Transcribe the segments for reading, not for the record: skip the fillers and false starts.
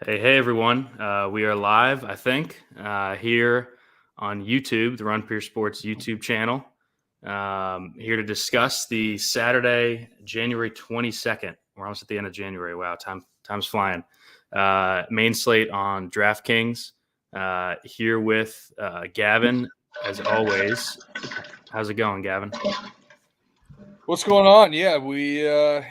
Hey, everyone. We are live, I think, here on YouTube, the Run Pure Sports YouTube channel. Here to discuss the Saturday, January 22nd. We're almost at the end of January. Wow, time's flying. Main slate on DraftKings. Here with Gavin, as always. How's it going, Gavin? What's going on? Yeah, we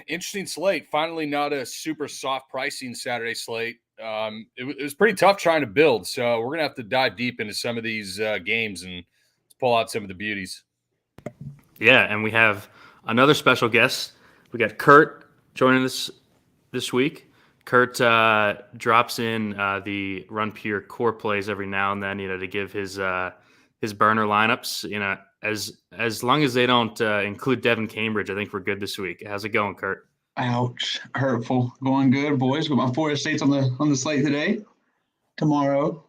interesting slate. Finally, not a super soft pricing Saturday slate. It was pretty tough trying to build, so we're gonna have to dive deep into some of these games and pull out some of the beauties. Yeah, and we have another special guest. We got Kurt joining us this week. Kurt drops in the Run Pure core plays every now and then, to give his burner lineups. As long as they don't include Devin Cambridge, I think we're good this week. How's it going, Kurt? Ouch, hurtful. Going good, boys. Got my Florida State's on the slate today. Tomorrow.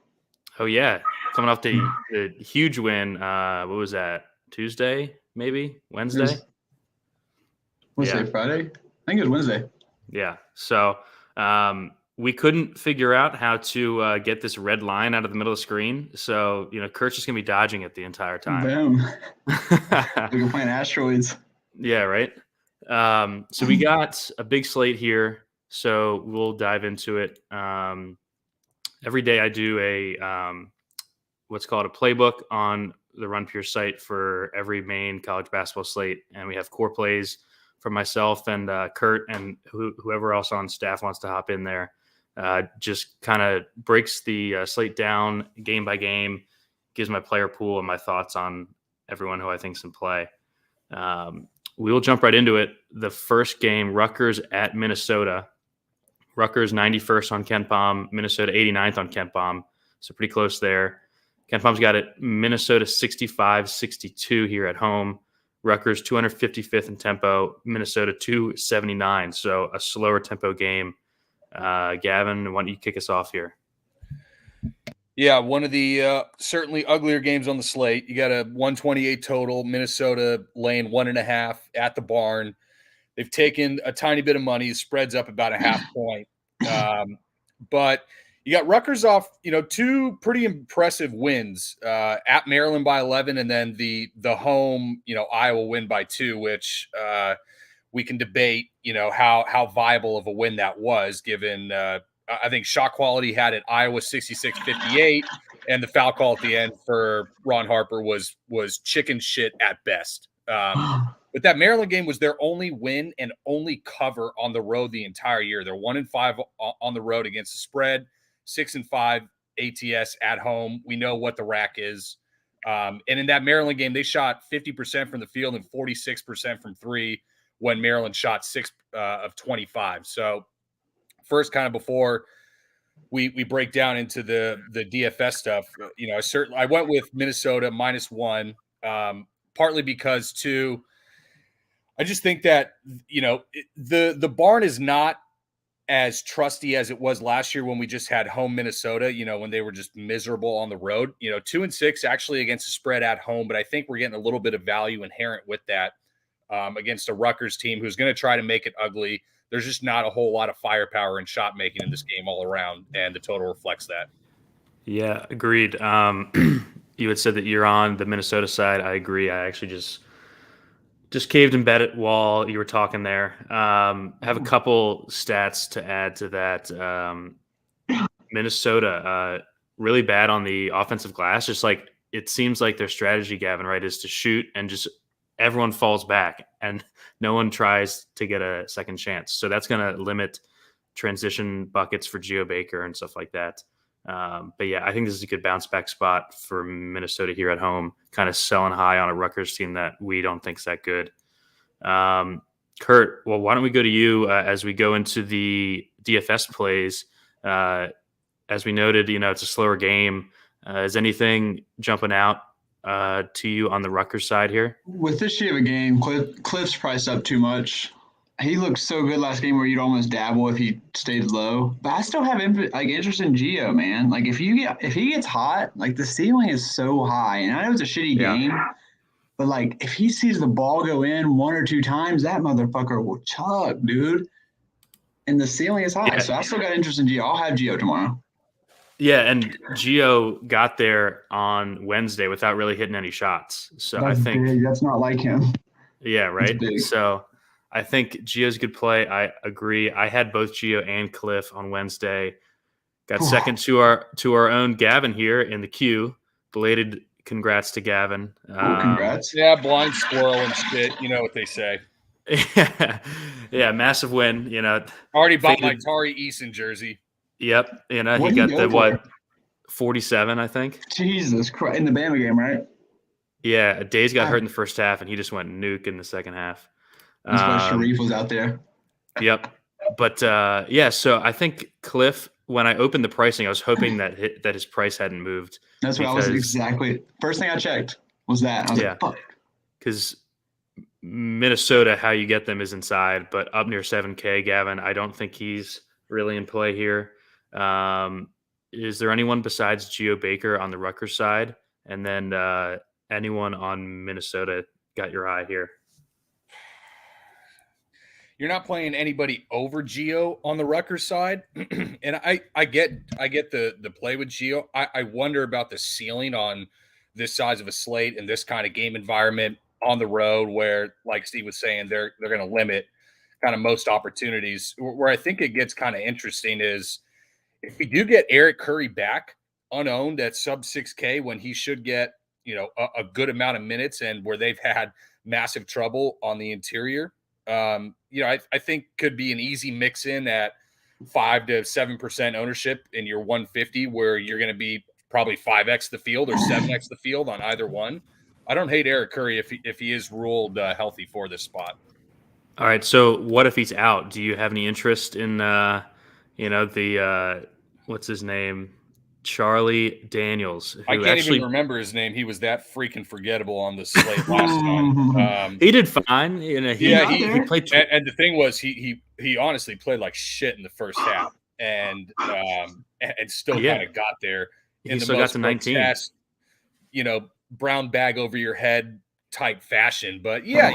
Oh yeah, coming off the huge win. What was that? Tuesday, maybe Wednesday. Wednesday, Friday. I think it was Wednesday. Yeah. So we couldn't figure out how to get this red line out of the middle of the screen. So, Kurt's just going to be dodging it the entire time. Boom. We're playing asteroids. Yeah, right. So we got a big slate here. So we'll dive into it. Every day I do a what's called a playbook on the Run Pure site for every main college basketball slate. And we have core plays for myself and Kurt and whoever else on staff wants to hop in there. Just kind of breaks the slate down game by game, gives my player pool and my thoughts on everyone who I think's in play. We will jump right into it. The first game, Rutgers at Minnesota. Rutgers 91st on KenPom, Minnesota 89th on KenPom. So pretty close there. KenPom's got it Minnesota 65-62 here at home. Rutgers 255th in tempo, Minnesota 279. So a slower tempo game. Gavin, why don't you kick us off here? Yeah, one of the certainly uglier games on the slate. You got a 128 total, Minnesota laying 1.5 at the barn. They've taken a tiny bit of money. The spread's up about a half point. But you got Rutgers off, two pretty impressive wins at Maryland by 11, and then the home, Iowa win by 2, which we can debate, how viable of a win that was, given I think shot quality had it Iowa 66-58, and the foul call at the end for Ron Harper was chicken shit at best. But that Maryland game was their only win and only cover on the road the entire year. They're 1-5 on the road against the spread, 6-5 ATS at home. We know what the rack is. And in that Maryland game, they shot 50% from the field and 46% from three when Maryland shot 6 of 25. So first, kind of before we break down into the DFS stuff, I went with Minnesota -1, partly because I just think that, the barn is not as trusty as it was last year when we just had home Minnesota, when they were just miserable on the road. 2-6 actually against the spread at home, but I think we're getting a little bit of value inherent with that against a Rutgers team who's going to try to make it ugly. There's just not a whole lot of firepower and shot making in this game all around, and the total reflects that. Yeah, agreed. You had said that you're on the Minnesota side. I agree. I actually just caved and bet it while you were talking there. I have a couple stats to add to that. Minnesota, really bad on the offensive glass. Just like it seems like their strategy, Gavin, right, is to shoot and just everyone falls back and no one tries to get a second chance. So that's going to limit transition buckets for Geo Baker and stuff like that. But yeah, I think this is a good bounce back spot for Minnesota here at home, kind of selling high on a Rutgers team that we don't think is that good. Kurt, well, why don't we go to you as we go into the DFS plays? As we noted, it's a slower game. Is anything jumping out to you on the Rutgers side here? With this shit of a game, Cliff's priced up too much. He looked so good last game where you'd almost dabble if he stayed low. But I still have interest in Geo, man. Like if he gets hot, like the ceiling is so high. And I know it's a shitty game, but like if he sees the ball go in 1 or 2 times, that motherfucker will chug, dude. and the ceiling is high. Yeah. So I still got interest in Gio. I'll have Gio tomorrow. Yeah, and Gio got there on Wednesday without really hitting any shots. So That's I think big. That's not like him. yeah, right. big. So I think Gio's a good play. I agree. I had both Gio and Cliff on Wednesday. Got second to our own Gavin here in the queue. Belated congrats to Gavin. Congrats. Yeah, blind squirrel and shit. You know what they say. Yeah, massive win. Already bought my Tari Eason jersey. Yep. He What did got he go for? 47, I think. Jesus Christ. In the Bama game, right? Yeah, Days got hurt in the first half, and he just went nuke in the second half. That's why Sharif was out there. Yep. But, yeah, so I think Cliff, when I opened the pricing, I was hoping that his price hadn't moved. That's what I was exactly. First thing I checked was that. I was like, fuck. Because Minnesota, how you get them is inside, but up near 7K, Gavin, I don't think he's really in play here. Is there anyone besides Geo Baker on the Rutgers side? And then anyone on Minnesota got your eye here? You're not playing anybody over Geo on the Rutgers side. And I get the play with Geo. I wonder about the ceiling on this size of a slate and this kind of game environment on the road where, like Steve was saying, they're going to limit kind of most opportunities. Where I think it gets kind of interesting is if we do get Eric Curry back unowned at sub 6K when he should get, a good amount of minutes and where they've had massive trouble on the interior, I think could be an easy mix in at 5 to 7% ownership in your 150 where you're going to be probably 5x the field or 7x the field on either one. I don't hate Eric Curry if he is ruled healthy for this spot. All right. So what if he's out? Do you have any interest in, what's his name? Charlie Daniels. I can't even remember his name. He was that freaking forgettable on the slate last time. He did fine. He played. And the thing was, he honestly played like shit in the first half, and still kind of got there. He still got to 19. Brown bag over your head type fashion. But yeah,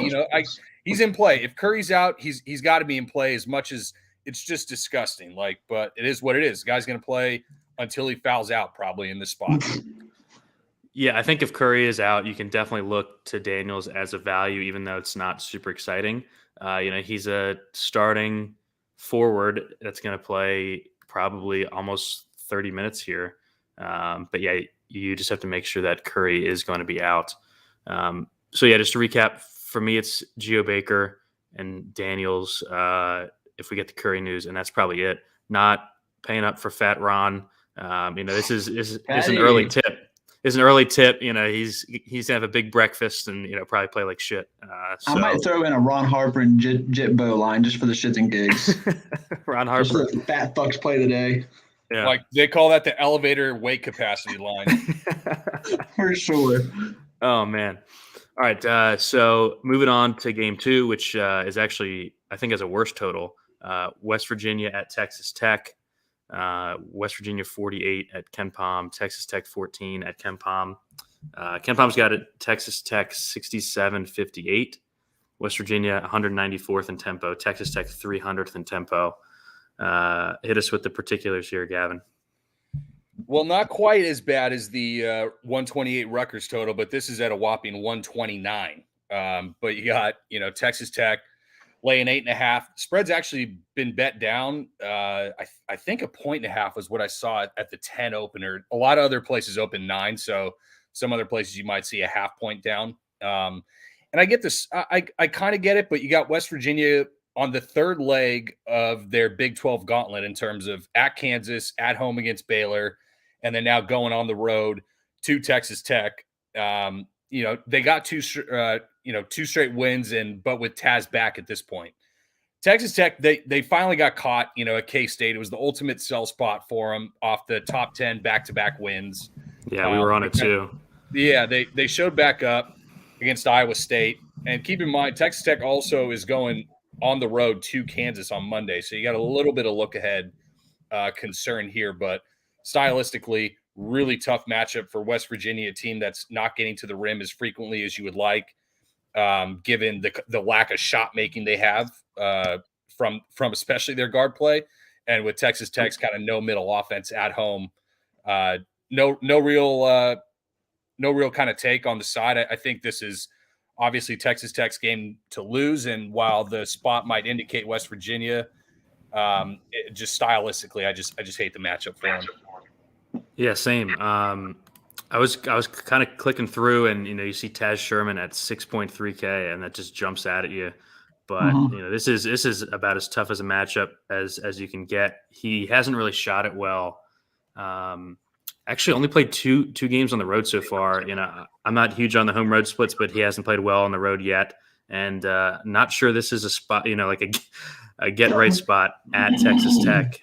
he's in play. If Curry's out, he's got to be in play as much as it's just disgusting. But it is what it is. The guy's going to play until he fouls out probably in this spot. Yeah, I think if Curry is out, you can definitely look to Daniels as a value, even though it's not super exciting. He's a starting forward that's going to play probably almost 30 minutes here. But yeah, you just have to make sure that Curry is going to be out. So yeah, just to recap, for me, it's Geo Baker and Daniels if we get the Curry news, and that's probably it. Not paying up for Fat Ron. This is an early tip. It's an early tip. He's gonna have a big breakfast and probably play like shit. I might throw in a Ron Harper and Jitbo line just for the shits and gigs. Ron Harper, just the fat fucks play of the day. Yeah. Like they call that the elevator weight capacity line. For sure. Oh man. All right. So moving on to game 2, which is actually I think has a worse total. West Virginia at Texas Tech. West Virginia 48 at Ken Palm, Texas Tech 14 at Ken Palm. Ken Palm's got it. Texas Tech 67-58. West Virginia 194th in tempo. Texas Tech 300th in tempo. Hit us with the particulars here, Gavin. Well, not quite as bad as the 128 Rutgers total, but this is at a whopping 129. But you got, Texas Tech laying 8.5. Spread's actually been bet down. I think 1.5 was what I saw at the 10 opener. A lot of other places open 9, so some other places you might see a half point down. And I get this. I kind of get it, but you got West Virginia on the third leg of their Big 12 gauntlet in terms of at Kansas, at home against Baylor, and then now going on the road to Texas Tech. They got two straight wins, but with Taz back at this point. Texas Tech, they finally got caught, at K-State. It was the ultimate sell spot for them off the top 10 back-to-back wins. Yeah, we were on it too. Yeah, they showed back up against Iowa State. And keep in mind, Texas Tech also is going on the road to Kansas on Monday. So you got a little bit of look-ahead concern here. But stylistically, really tough matchup for West Virginia, a team that's not getting to the rim as frequently as you would like, given the lack of shot making they have from especially their guard play, and with Texas Tech's kind of no middle offense at home, no real kind of take on the side. I think this is obviously Texas Tech's game to lose, and while the spot might indicate West Virginia, just stylistically, I just hate the matchup for them. Yeah, same. I was kind of clicking through, and you see Taz Sherman at 6.3K, and that just jumps out at you. But this is about as tough as a matchup as you can get. He hasn't really shot it well. Actually, only played two games on the road so far. I'm not huge on the home road splits, but he hasn't played well on the road yet, and not sure this is a spot, like a get right spot at Texas Tech.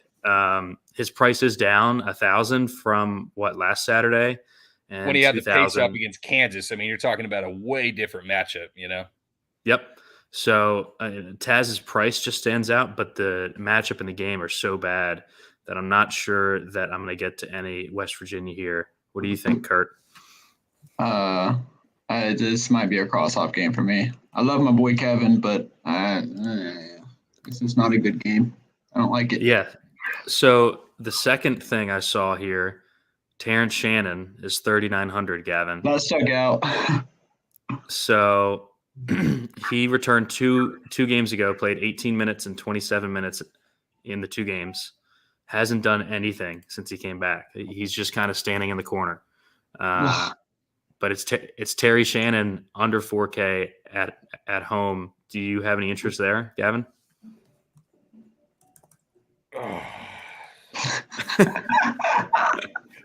His price is down 1,000 from last Saturday, and when he had the pace up against Kansas. I mean, you're talking about a way different matchup, Yep. So Taz's price just stands out, but the matchup in the game are so bad that I'm not sure that I'm going to get to any West Virginia here. What do you think, Kurt? This might be a cross-off game for me. I love my boy Gavin, but this is not a good game. I don't like it. Yeah. So the second thing I saw here, Terrence Shannon is 3,900, Gavin. That stuck out. So he returned two games ago, played 18 minutes and 27 minutes in the two games. Hasn't done anything since he came back. He's just kind of standing in the corner. But it's Terry Shannon under 4K at home. Do you have any interest there, Gavin?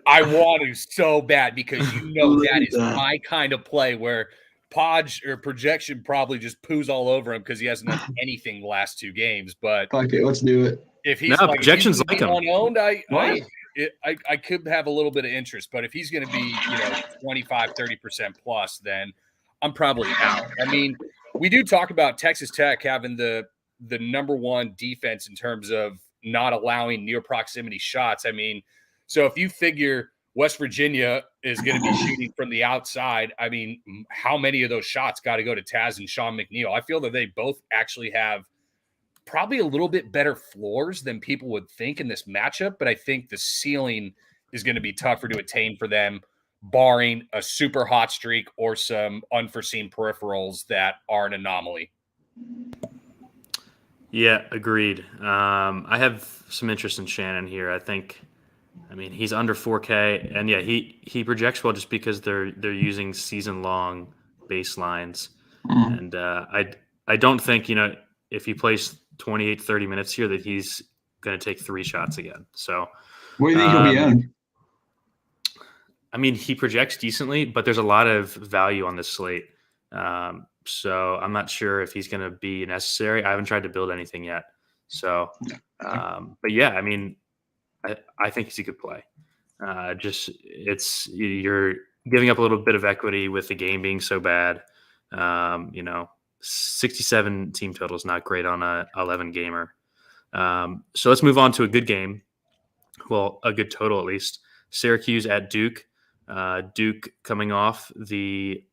I want to so bad because that is my kind of play where Podge or projection probably just poos all over him because he hasn't done anything the last two games. But fuck it, let's do it. If he's projections like him unowned, I could have a little bit of interest. But if he's going to be 25-30% plus, then I'm probably out. I mean, we do talk about Texas Tech having the number one defense in terms of not allowing near proximity shots. I mean, so if you figure West Virginia is going to be shooting from the outside, I mean, how many of those shots got to go to Taz and Sean McNeil? I feel that they both actually have probably a little bit better floors than people would think in this matchup, but I think the ceiling is going to be tougher to attain for them, barring a super hot streak or some unforeseen peripherals that are an anomaly. Yeah, agreed. I have some interest in Shannon here. I mean, he's under 4K, and yeah, he projects well just because they're using season-long baselines, and I don't think if he plays 28, 30 minutes here that he's going to take 3 shots again. So, what do you think he'll be on? I mean, he projects decently, but there's a lot of value on this slate. So I'm not sure if he's going to be necessary. I haven't tried to build anything yet. So, but yeah, I mean, I think he's a good play. You're giving up a little bit of equity with the game being so bad. 67 team total is not great on a 11 gamer. So let's move on to a good game. Well, a good total at least. Syracuse at Duke. Duke coming off the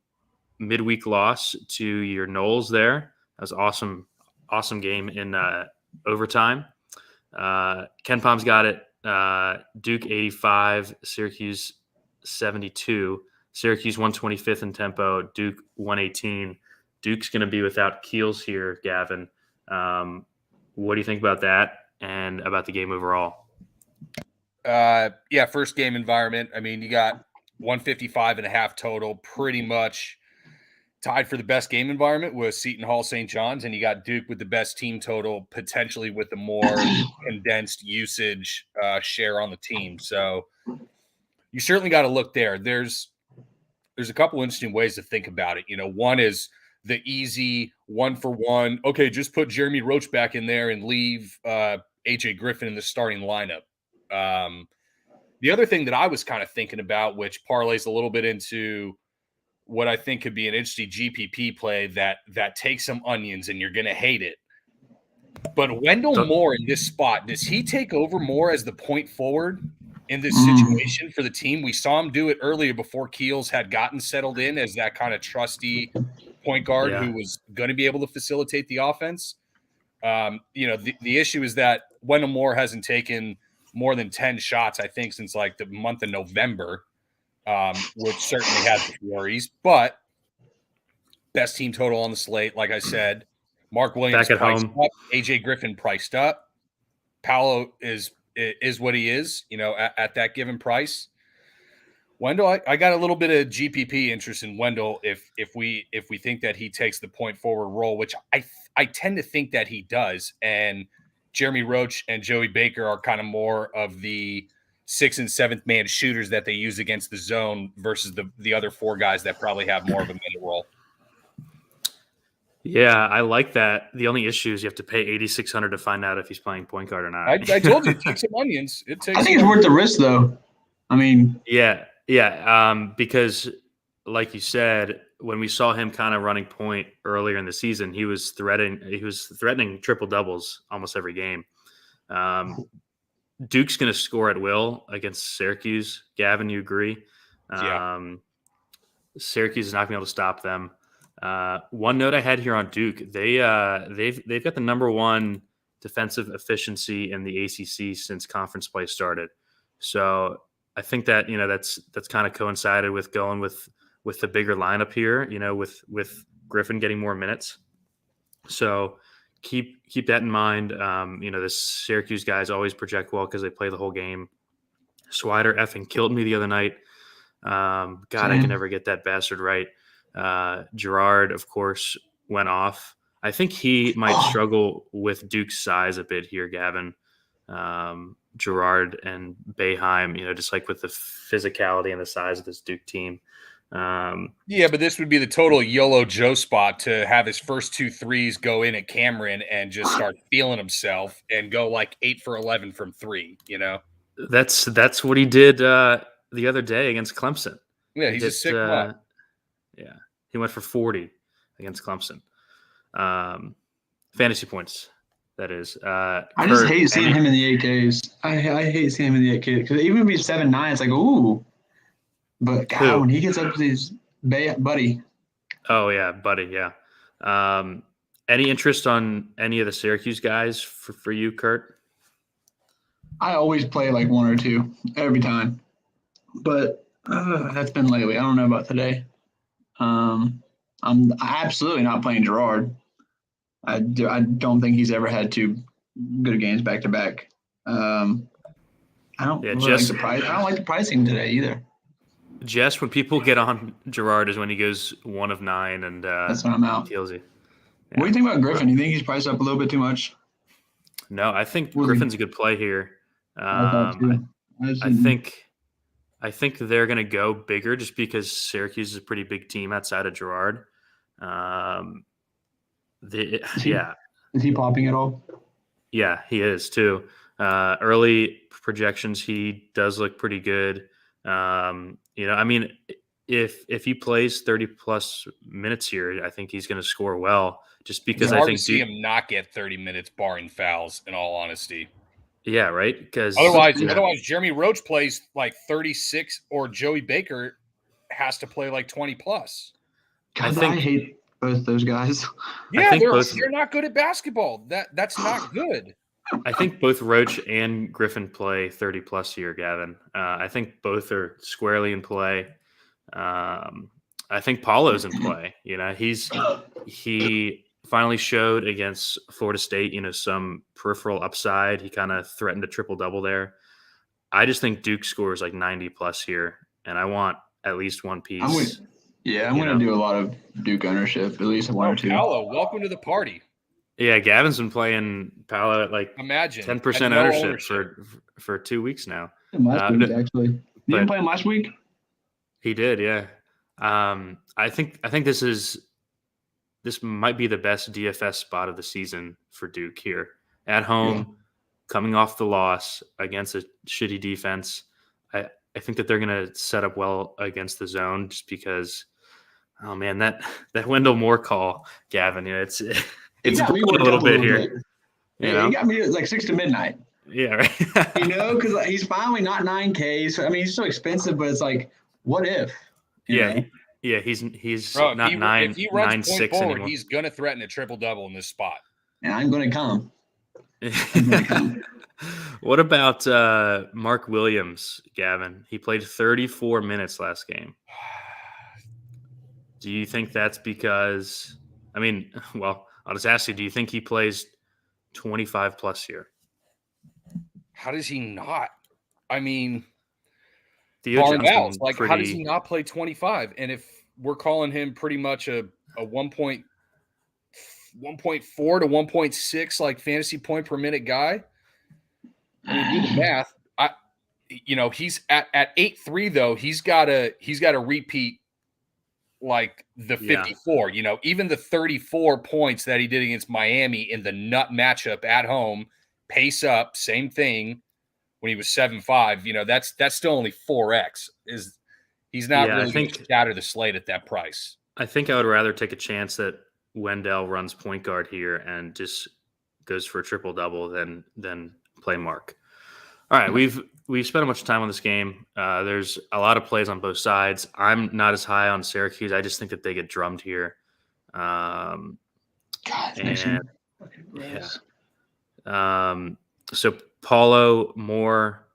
midweek loss to your Noles there. That was awesome game in overtime. Ken Palm's got it. Duke 85, Syracuse 72. Syracuse 125th in tempo, Duke 118. Duke's going to be without Keels here, Gavin. What do you think about that and about the game overall? First game environment. I mean, you got 155.5 total, pretty much tied for the best game environment with Seton Hall St. John's, and you got Duke with the best team total, potentially with a more condensed usage share on the team. So you certainly got to look there. There's a couple interesting ways to think about it. One is the easy 1-for-1. Okay, just put Jeremy Roach back in there and leave AJ Griffin in the starting lineup. The other thing that I was kind of thinking about, which parlays a little bit into what I think could be an interesting GPP play that takes some onions and you're going to hate it. But Wendell Moore in this spot, does he take over more as the point forward in this situation for the team? We saw him do it earlier before Keels had gotten settled in as that kind of trusty point guard who was going to be able to facilitate the offense. The issue is that Wendell Moore hasn't taken more than 10 shots, I think, since like the month of November, which certainly has worries. But best team total on the slate, like I said. Mark Williams Back at priced home. up. AJ Griffin priced up. Paolo is what he is, at that given price. Wendell, I got a little bit of GPP interest in Wendell if we think that he takes the point forward role, which I tend to think that he does. And Jeremy Roach and Joey Baker are kind of more of the 6th and 7th man shooters that they use against the zone versus the other 4 guys that probably have more of a minute role. Yeah, I like that. The only issue is you have to pay $8,600 to find out if he's playing point guard or not. I told you, it takes some onions. I think it's worth the risk, though. I mean, yeah. Because like you said, when we saw him kind of running point earlier in the season, he was threatening triple doubles almost every game. Duke's going to score at will against Syracuse. Gavin, you agree? Yeah. Syracuse is not going to be able to stop them. One note I had here on Duke, they've got the number 1 defensive efficiency in the ACC since conference play started. So I think that that's kind of coincided with going with the bigger lineup here. With Griffin getting more minutes. So keep that in mind. The Syracuse guys always project well because they play the whole game. Swider effing killed me the other night. God, I can never get that bastard right. Gerard, of course, went off. I think he might struggle with Duke's size a bit here, Gavin. Gerard and Boeheim, just like with the physicality and the size of this Duke team. Yeah, but this would be the total YOLO Joe spot to have his first 2 threes go in at Cameron and just start feeling himself and go like 8 for 11 from 3. That's what he did the other day against Clemson. Yeah, he's a sick nut. Yeah, he went for 40 against Clemson. Fantasy points, that is. I just hate seeing him in the 8Ks. I hate seeing him in the 8Ks because even if he's 7'9", it's like, ooh. But God, when he gets up to these Buddy. Oh yeah, Buddy. Yeah. Any interest on any of the Syracuse guys for you, Kurt? I always play like 1 or 2 every time, but that's been lately. I don't know about today. I'm absolutely not playing Gerard. I don't think he's ever had 2 good games back to back. I don't like the price. I don't like the pricing today either. Jess, when people get on Gerard is when he goes 1 of 9 and that's when I'm out. Kills you. Yeah. What do you think about Griffin? You think he's priced up a little bit too much? No, I think Griffin's a good play here. I think they're going to go bigger just because Syracuse is a pretty big team outside of Gerard. Is he popping at all? Yeah, he is too. Early projections, he does look pretty good. If he plays 30 plus minutes here, I think he's going to score well. Just because I think to see him not get 30 minutes barring fouls. In all honesty. Yeah, right. Because otherwise, Jeremy Roach plays like 36, or Joey Baker has to play like 20 plus. God, I hate both those guys. Yeah, they're not good at basketball. That's not good. I think both Roach and Griffin play 30 plus here, Gavin. I think both are squarely in play. I think Paulo's in play. He finally showed against Florida State, some peripheral upside. He kind of threatened a triple double there. I just think Duke scores like 90 plus here, and I want at least one piece. I'm going to do a lot of Duke ownership, at least 1 or 2. Paolo, welcome to the party. Yeah, Gavin's been playing Paolo at like 10% ownership for 2 weeks now. Last week, actually. You didn't play him last week? He did, yeah. I think this might be the best DFS spot of the season for Duke here at home, coming off the loss against a shitty defense. I think that they're going to set up well against the zone just because, oh man, that Wendell Moore call, Gavin, it's a little bit here. He got me at like 6 to midnight. Yeah, right. Because he's finally not 9K. So he's so expensive, but it's like, what if? He's Bro, not if he runs 9.6 point forward, anymore. he's gonna threaten a triple double in this spot. and I'm going to come. What about Mark Williams, Gavin? He played 34 minutes last game. Do you think that's because – I mean, well, I'll just ask you, do you think he plays 25 plus here? How does he not? I mean, Theo barring Johnson else, like, how does he not play 25? And if we're calling him pretty much a 1.4 to 1.6 like fantasy point per minute guy, I mean, do the math. He's at 8.3 though. He's got to repeat like the 54. You know, even the 34 points that he did against Miami in the nut matchup at home, pace up, same thing. When he was 7.5, you know, that's still only 4x. He's not really going to shatter the slate at that price. I think I would rather take a chance that Wendell runs point guard here and just goes for a triple double than play Mark. All right, we've spent a bunch of time on this game. There's a lot of plays on both sides. I'm not as high on Syracuse. I just think that they get drummed here. God, so Paulo, Moore,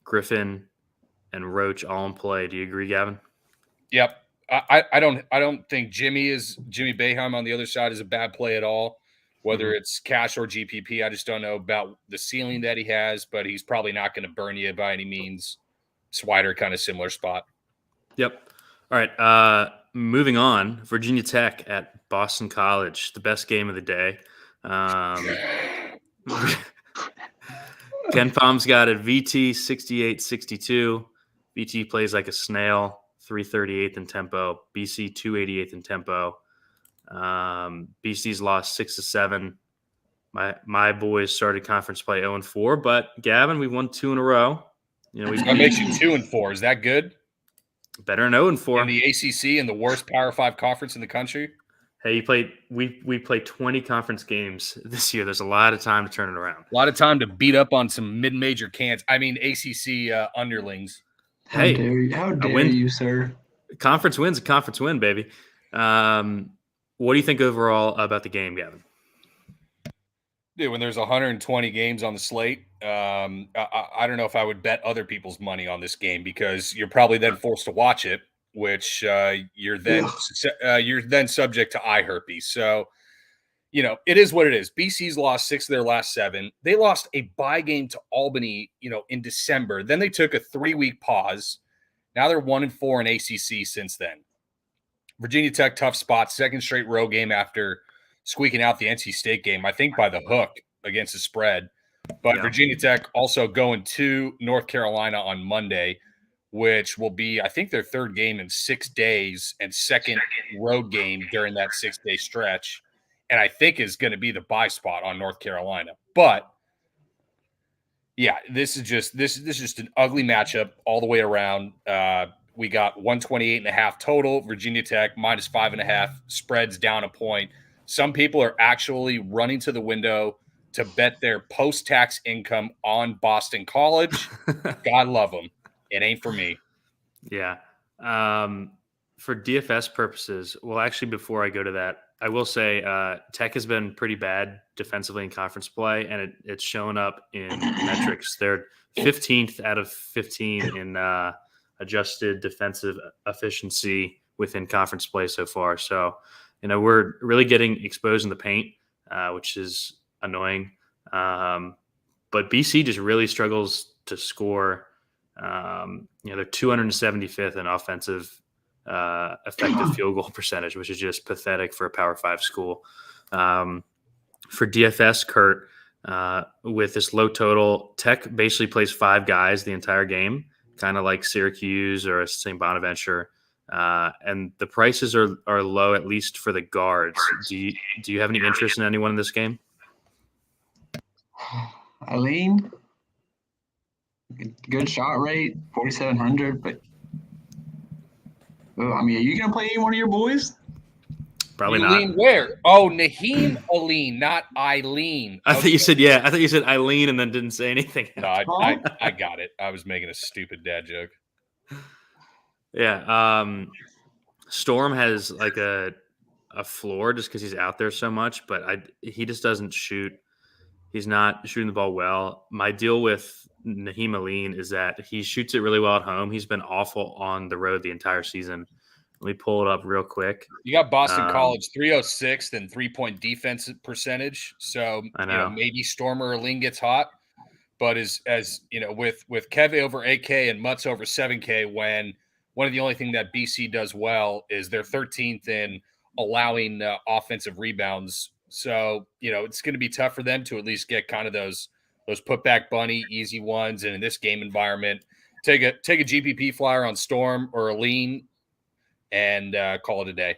Griffin, and Roach all in play. Do you agree, Gavin? Yep. I don't think Jimmy Boeheim on the other side is a bad play at all. Whether it's cash or GPP, I just don't know about the ceiling that he has, but he's probably not going to burn you by any means. Swider, kind of similar spot. Yep. All right. Moving on, Virginia Tech at Boston College, the best game of the day. Ken Palm's got it. VT 68-62. VT plays like a snail, 338th in tempo. BC 288th in tempo. BC's lost 6-7. My boys started conference play 0-4, but Gavin, we won 2 in a row. You know, that makes you 2-4. Is that good? Better than 0-4. In the ACC and the worst Power 5 conference in the country. Hey, we played 20 conference games this year. There's a lot of time to turn it around. A lot of time to beat up on some mid-major cans. I mean, ACC underlings. How dare you, sir? Conference win's a conference win, baby. What do you think overall about the game, Gavin? Dude, when there's 120 games on the slate, I don't know if I would bet other people's money on this game because you're probably then forced to watch it, which you're then subject to eye herpes. So, you know, it is what it is. BC's lost 6 of their last 7. They lost a bye game to Albany, you know, in December. Then they took a 3-week pause. Now they're 1-4 in ACC since then. Virginia Tech, tough spot, second straight road game after squeaking out the NC State game, I think by the hook against the spread. But yeah. Virginia Tech also going to North Carolina on Monday, which will be, I think, their third game in 6 days and second road game during that 6-day stretch. And I think is going to be the bye spot on North Carolina. But yeah, this is just an ugly matchup all the way around. We got 128.5 total. Virginia Tech minus 5.5. Spreads down a point. Some people are actually running to the window to bet their post-tax income on Boston College. God love them. It ain't for me. Yeah. For DFS purposes, well, actually, before I go to that, I will say Tech has been pretty bad defensively in conference play, and it's shown up in metrics. They're 15th out of 15 in adjusted defensive efficiency within conference play so far. So, you know, we're really getting exposed in the paint, which is annoying. But BC just really struggles to score. You know, they're 275th in offensive effective field goal percentage, which is just pathetic for a Power 5 school. For DFS, Kurt, with this low total, Tech basically plays 5 guys the entire game, kind of like Syracuse or St. Bonaventure. And the prices are low, at least for the guards. Do you have any interest in anyone in this game? Eileen, good shot rate, 4,700. But I mean, are you gonna play any one of your boys? Probably Eileen not. Where? Oh, Naheem Eileen, not Eileen. I thought you said I thought you said Eileen and then didn't say anything. No, I got it. I was making a stupid dad joke. Yeah. Storm has like a a floor just because he's out there so much, but he just doesn't shoot. He's not shooting the ball well. My deal with Naheem Aline is that he shoots it really well at home. He's been awful on the road the entire season. Let me pull it up real quick. You got Boston College 306th and 3-point defense percentage. So I know. Maybe Stormer or Aline gets hot, but as with Kev over 8K and Mutz over 7K, when one of the only thing that BC does well is they're 13th in allowing offensive rebounds. So, it's going to be tough for them to at least get kind of those putback bunny easy ones. And in this game environment, take a GPP flyer on Storm or Aline and call it a day.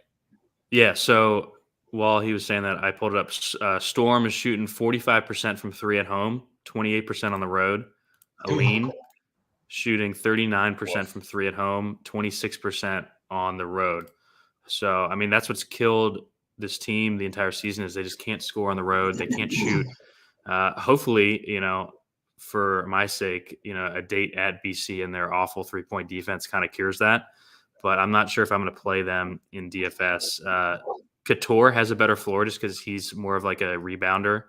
Yeah. So while he was saying that, I pulled it up. Storm is shooting 45% from 3 at home, 28% on the road. Aline shooting 39% from 3 at home, 26% on the road. So, I mean, that's what's killed this team the entire season is they just can't score on the road. They can't shoot. Hopefully, for my sake, a date at BC and their awful 3-point defense kind of cures that. But I'm not sure if I'm going to play them in DFS. Couture has a better floor just because he's more of like a rebounder,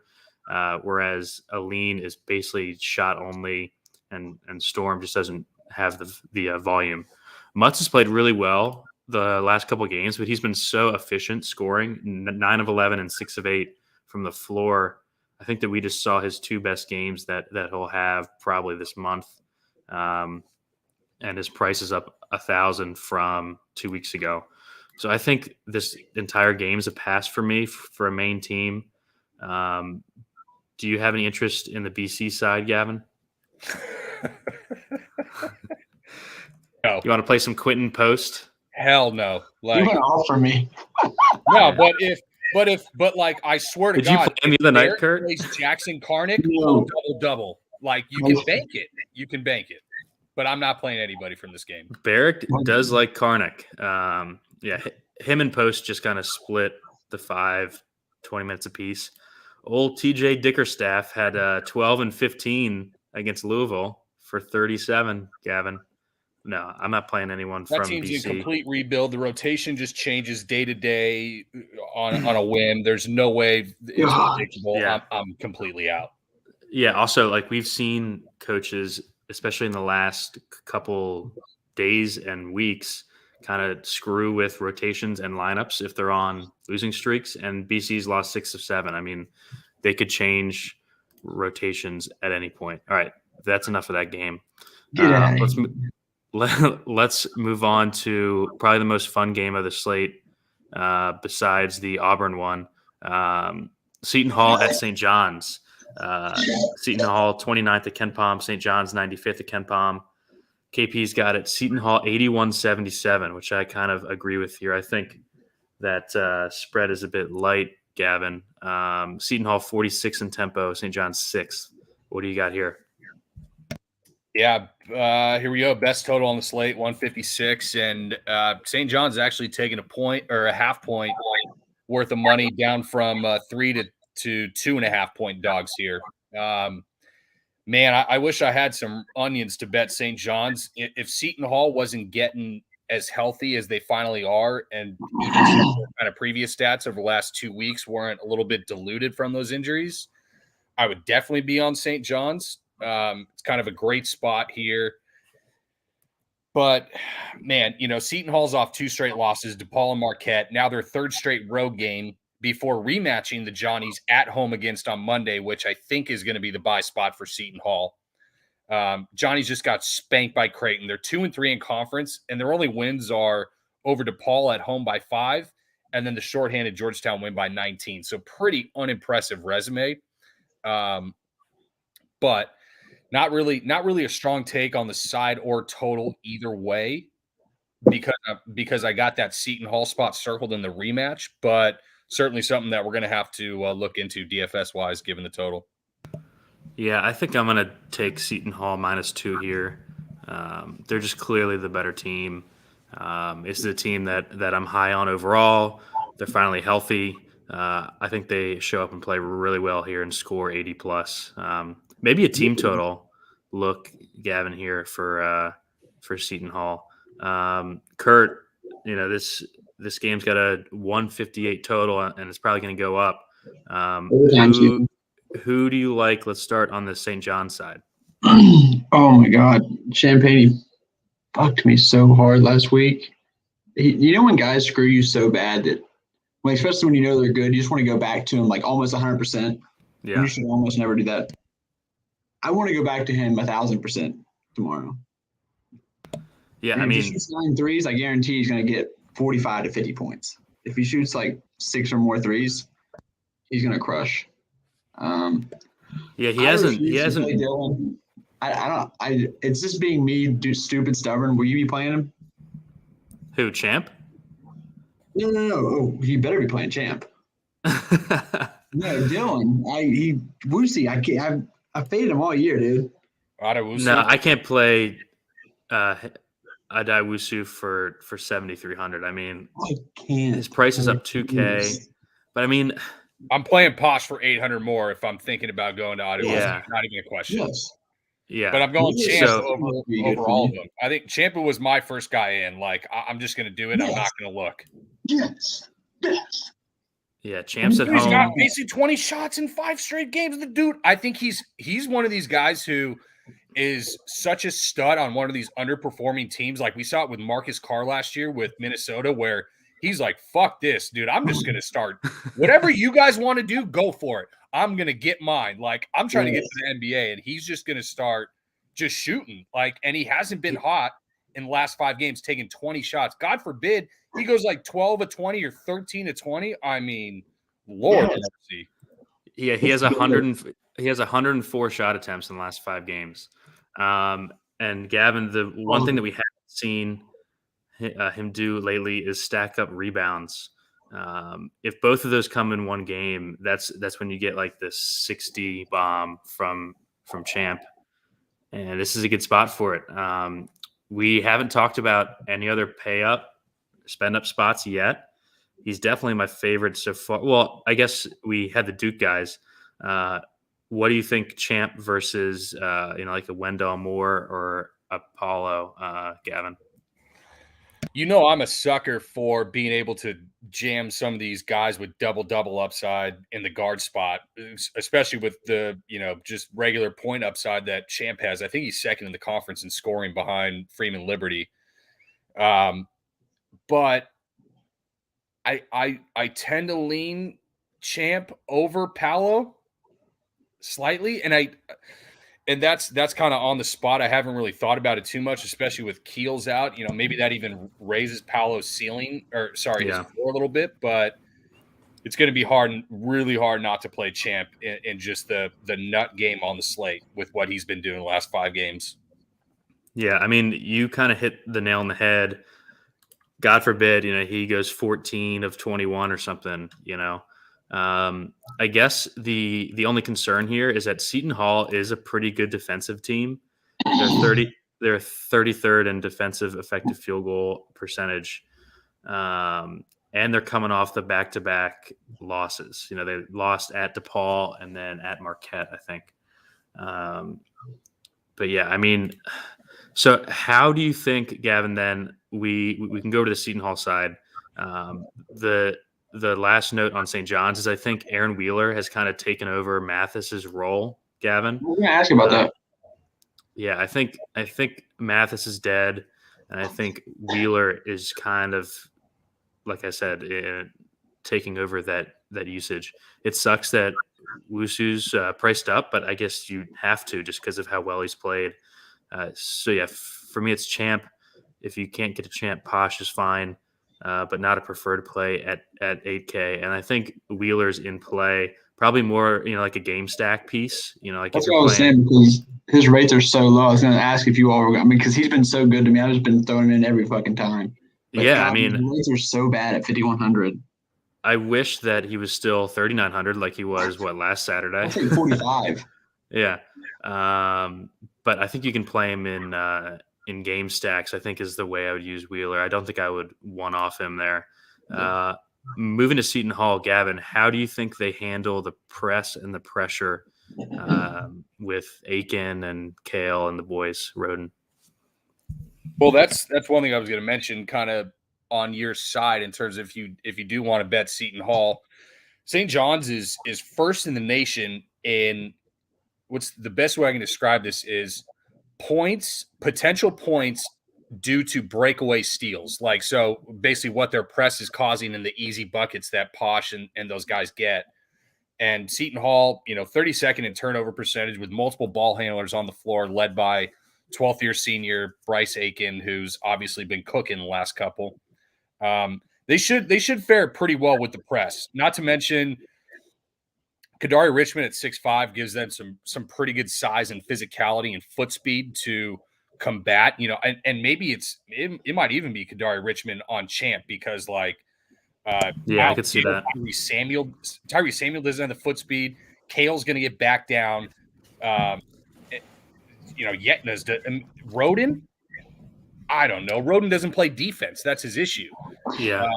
whereas Aline is basically shot only, and Storm just doesn't have the volume. Mutz has played really well the last couple of games, but he's been so efficient scoring 9 of 11 and 6 of 8 from the floor. I think that we just saw his 2 best games that he'll have probably this month. And his price is up 1,000 from 2 weeks ago. So I think this entire game is a pass for me for a main team. Do you have any interest in the BC side, Gavin? No. You want to play some Quentin Post? Hell no. You went off for me. No, but like I swear to God. Did you play me the night, Kurt? Plays Jackson Karnick, double. Like you can bank it. You can bank it. But I'm not playing anybody from this game. Barrick does like Karnick. Him and Post just kind of split the 5, 20 minutes apiece. Old TJ Dickerstaff had 12 and 15 against Louisville for 37, Gavin. No, I'm not playing anyone that from team's BC. in complete rebuild. The rotation just changes day to day on a whim. There's no way it's predictable. Yeah. I'm completely out. Yeah, also, like we've seen coaches, especially in the last couple days and weeks, kind of screw with rotations and lineups if they're on losing streaks, and BC's lost 6 of 7. I mean, they could change rotations at any point. All right, that's enough of that game. Let's move on to probably the most fun game of the slate besides the Auburn one. Seton Hall at St. John's. Seton Hall 29th at Ken Palm, St. John's 95th at Ken Palm. KP's got it. Seton Hall 81-77, which I kind of agree with here. I think that spread is a bit light, Gavin. Seton Hall 46 in tempo, St. John's 6th. What do you got here? Yeah, here we go. Best total on the slate, 156, and St. John's actually taking a point or a half point worth of money down from 3 to 2.5 point dogs here. Man, I wish I had some onions to bet St. John's. If Seton Hall wasn't getting as healthy as they finally are, and even some kind of previous stats over the last 2 weeks weren't a little bit diluted from those injuries, I would definitely be on St. John's. It's kind of a great spot here. But, man, Seton Hall's off 2 straight losses, DePaul and Marquette. Now their 3rd straight road game before rematching the Johnnies at home against on Monday, which I think is going to be the buy spot for Seton Hall. Johnnies just got spanked by Creighton. They're 2-3 in conference, and their only wins are over DePaul at home by 5, and then the shorthanded Georgetown win by 19. So pretty unimpressive resume. But not really a strong take on the side or total either way because I got that Seton Hall spot circled in the rematch, but certainly something that we're going to have to look into DFS-wise given the total. Yeah, I think I'm going to take Seton Hall -2 here. They're just clearly the better team. This is a team that I'm high on overall. They're finally healthy. I think they show up and play really well here and score 80+. Maybe a team total look, Gavin, here for Seton Hall. Kurt, this This game's got a 158 total, and it's probably going to go up. Who do you like? Let's start on the St. John's side. Oh my God, Champagne fucked me so hard last week. You know when guys screw you so bad that, like, especially when you know they're good, you just want to go back to them like almost 100%. Yeah, you should almost never do that. I want to go back to him 1,000% tomorrow. Yeah, and I if mean, he shoots 9 threes, I guarantee he's going to get 45 to 50 points. If he shoots like 6 or more threes, he's going to crush. Yeah, he hasn't. Play Dylan. It's just being me, stupid, stubborn. Will you be playing him? Who, Champ? No. Oh, he better be playing Champ. No, Dylan. Woosie. I faded him all year, dude. No, I can't play Adaiwusu for 7,300. I mean, I can't. His price is up 2K, but I mean, I'm playing Posh for 800 more if I'm thinking about going to Adaiwusu. Yeah. Not even a question. Yes. Yeah, But I'm going Champ over all of you. them. I think Champa was my first guy in. Like, I'm just going to do it. Yes. I'm not going to look. Yes. Yeah, Champ's at He's home. got basically 20 shots in 5 straight games. The dude, I think he's one of these guys who is such a stud on one of these underperforming teams. Like we saw it with Marcus Carr last year with Minnesota, where he's like, fuck this, dude. I'm just going to start. Whatever you guys want to do, go for it. I'm going to get mine. Like, I'm trying to get to the NBA, and he's just going to start just shooting. Like, and he hasn't been hot in the last 5 games, taking 20 shots. God forbid he goes like 12 of 20 or 13 of 20. I mean, Lord mercy. Yeah, he has 104 shot attempts in the last 5 games. And Gavin, the one thing that we haven't seen him do lately is stack up rebounds. If both of those come in one game, that's when you get like this 60 bomb from Champ, and this is a good spot for it. We haven't talked about any other spend up spots yet. He's definitely my favorite so far. Well, I guess we had the Duke guys. What do you think, Champ versus like a Wendell Moore or Apollo, Gavin? You know, I'm a sucker for being able to jam some of these guys with double upside in the guard spot, especially with the, just regular point upside that Champ has. I think he's second in the conference in scoring behind Freeman Liberty. But I tend to lean Champ over Paolo slightly, and that's kind of on the spot. I haven't really thought about it too much, especially with Keels out. Maybe that even raises Paolo's ceiling, his floor a little bit. But it's going to be really hard not to play Champ in just the nut game on the slate with what he's been doing the last 5 games. Yeah, I mean, you kind of hit the nail on the head. God forbid, he goes 14 of 21 or something. I guess the only concern here is that Seton Hall is a pretty good defensive team. They're 33rd in defensive effective field goal percentage, and they're coming off the back-to-back losses. They lost at DePaul and then at Marquette, I think. But yeah, I mean, so how do you think, Gavin? Then we can go to the Seton Hall side. The last note on St. John's is I think Aaron Wheeler has kind of taken over Mathis's role, Gavin. We're going to ask about that. Yeah, I think Mathis is dead, and I think Wheeler is kind of, like I said, taking over that usage. It sucks that Wusu's priced up, but I guess you have to just because of how well he's played. So yeah, for me it's Champ. If you can't get a Champ, Posh is fine. But not a preferred play at 8K. And I think Wheeler's in play probably more, like a game stack piece. Like that's what I was saying, because his rates are so low. I was going to ask if you all were. Because he's been so good to me. I've just been throwing him in every fucking time. But yeah, God, I mean, his rates are so bad at 5,100. I wish that he was still 3,900 like he was last Saturday. I think 45. Yeah, but I think you can play him in game stacks, I think, is the way I would use Wheeler. I don't think I would one-off him there. Moving to Seton Hall, Gavin, how do you think they handle the press and the pressure with Aiken and Kale and the boys, Roden? Well, that's one thing I was going to mention, kind of on your side in terms of if you do want to bet Seton Hall. St. John's is first in the nation in what's the best way I can describe this is potential points due to breakaway steals. Like, so basically what their press is causing in the easy buckets that Posh and those guys get. And Seton Hall, 32nd in turnover percentage with multiple ball handlers on the floor, led by 12th year senior Bryce Aiken, who's obviously been cooking the last couple. They should fare pretty well with the press. Not to mention, Kadari Richmond at 6'5" gives them some pretty good size and physicality and foot speed to combat. And maybe it might even be Kadari Richmond on Champ because I could see that. Tyrese Samuel doesn't have the foot speed. Kale's going to get back down. Yetna's Roden. I don't know. Roden doesn't play defense. That's his issue. Yeah,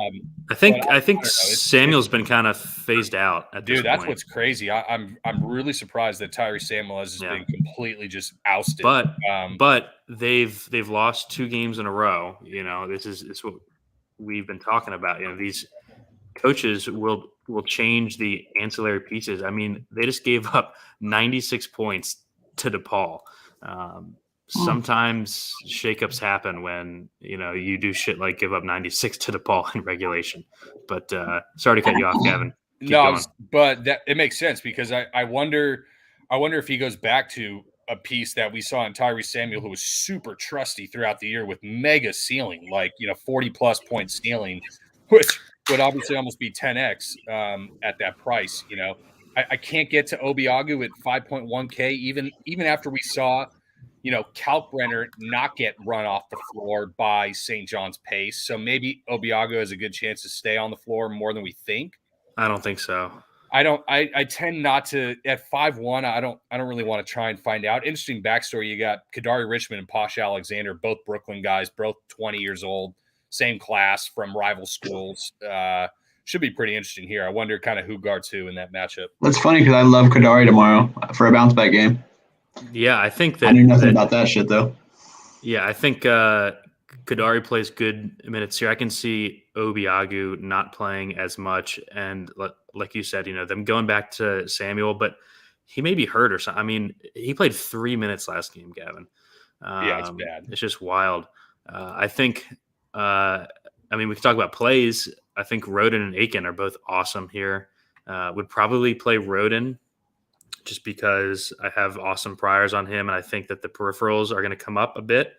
I think Samuel's been kind of phased out at this point. That's what's crazy. I'm really surprised that Tyrese Samuel has been completely just ousted. But they've lost 2 games in a row. This is what we've been talking about. These coaches will change the ancillary pieces. I mean, they just gave up 96 points to DePaul. Sometimes shakeups happen when you do shit like give up 96 to DePaul in regulation. But sorry to cut you off, Gavin. Keep going. But it makes sense because I wonder if he goes back to a piece that we saw in Tyrese Samuel, who was super trusty throughout the year with mega ceiling, 40 plus point ceiling, which would obviously almost be 10x at that price. I can't get to Obiagu at 5.1K, even after we saw Kalkbrenner not get run off the floor by St. John's pace. So maybe Obiagu has a good chance to stay on the floor more than we think. I don't think so. I tend not to at 5'1". I don't really want to try and find out. Interesting backstory. You got Kadari Richmond and Posh Alexander, both Brooklyn guys, both 20 years old, same class from rival schools. Should be pretty interesting here. I wonder kind of who guards who in that matchup. That's funny because I love Kadari tomorrow for a bounce back game. Yeah, I think that I knew nothing about that shit though. Yeah, I think Kadari plays good minutes here. I can see Obiagu not playing as much, and like you said, them going back to Samuel, but he may be hurt or something. I mean, he played 3 minutes last game, Gavin. It's bad. It's just wild. I think. We can talk about plays. I think Roden and Aiken are both awesome here. Would probably play Roden just because I have awesome priors on him, and I think that the peripherals are going to come up a bit.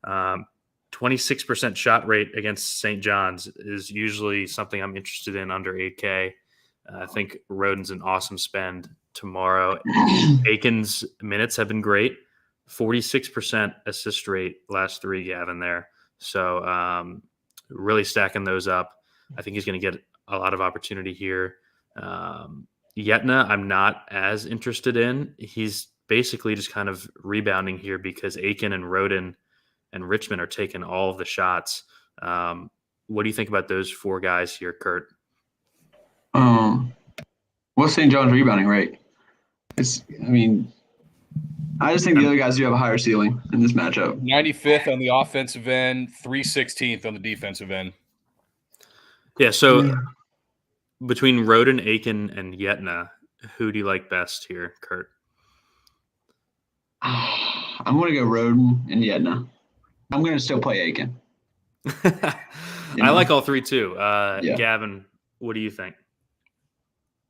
26% shot rate against St. John's is usually something I'm interested in under 8K. I think Roden's an awesome spend tomorrow. Aiken's minutes have been great. 46% assist rate last 3, Gavin, there. So really stacking those up. I think he's going to get a lot of opportunity here. Yetna, I'm not as interested in. He's basically just kind of rebounding here because Aiken and Roden and Richmond are taking all of the shots. What do you think about those 4 guys here, Kurt? What's St. John's rebounding rate? I just think the other guys do have a higher ceiling in this matchup. 95th on the offensive end, 316th on the defensive end. Yeah, so between Roden, Aiken, and Yetna, who do you like best here, Kurt? I'm going to go Roden and Yetna. I'm going to still play Aiken. I like all 3 too. Gavin, what do you think?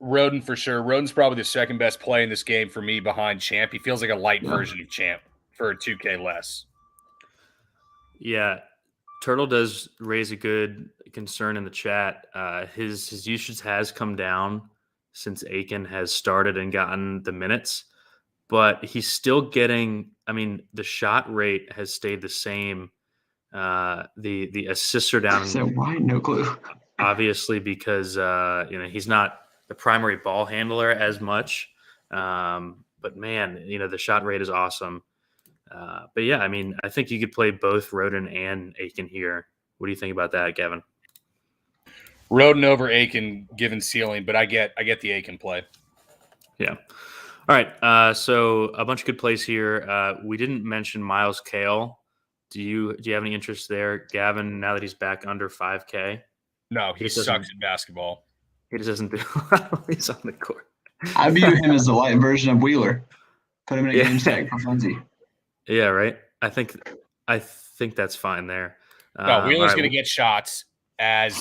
Roden for sure. Roden's probably the second best play in this game for me behind Champ. He feels like a light version of Champ for 2K less. Yeah, Turtle does raise a good concern in the chat. His usage has come down since Aiken has started and gotten the minutes, but he's still getting. The shot rate has stayed the same. The assists are down. So why? No clue. Obviously, because he's not the primary ball handler as much. But man, the shot rate is awesome. But yeah, I think you could play both Roden and Aiken here. What do you think about that, Gavin? Roden over Aiken given ceiling, but I get the Aiken play. Yeah. All right. So a bunch of good plays here. We didn't mention Miles Kale Do you have any interest there, Gavin? Now that he's back under 5K, No, he sucks at basketball. he just doesn't do. He's on the court. I view him as the light version of Wheeler. Put him in a game stack for funsies. Yeah, right. I think that's fine there. No, Wheeler's going to get shots as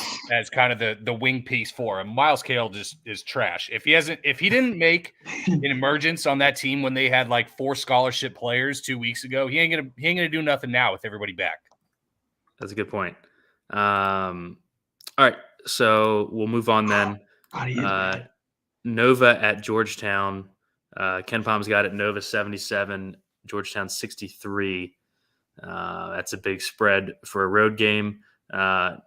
kind of the wing piece for him. Miles Cale just is trash. If he didn't make an emergence on that team when they had like 4 scholarship players 2 weeks ago, he ain't gonna do nothing now with everybody back. That's a good point. All right, so we'll move on then. Nova at Georgetown. Ken Palm's got it. Nova 77, Georgetown 63. That's a big spread for a road game.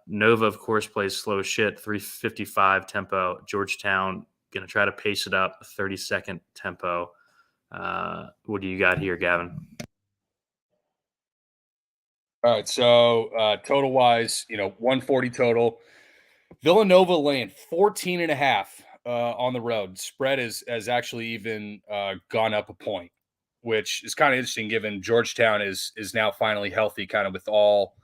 Nova, of course, plays slow shit, 355 tempo. Georgetown going to try to pace it up, 32nd tempo. What do you got here, Gavin? All right, so total-wise, 140 total. Villanova laying 14.5 on the road. Spread has actually even gone up a point, which is kind of interesting given Georgetown is now finally healthy, kind of with all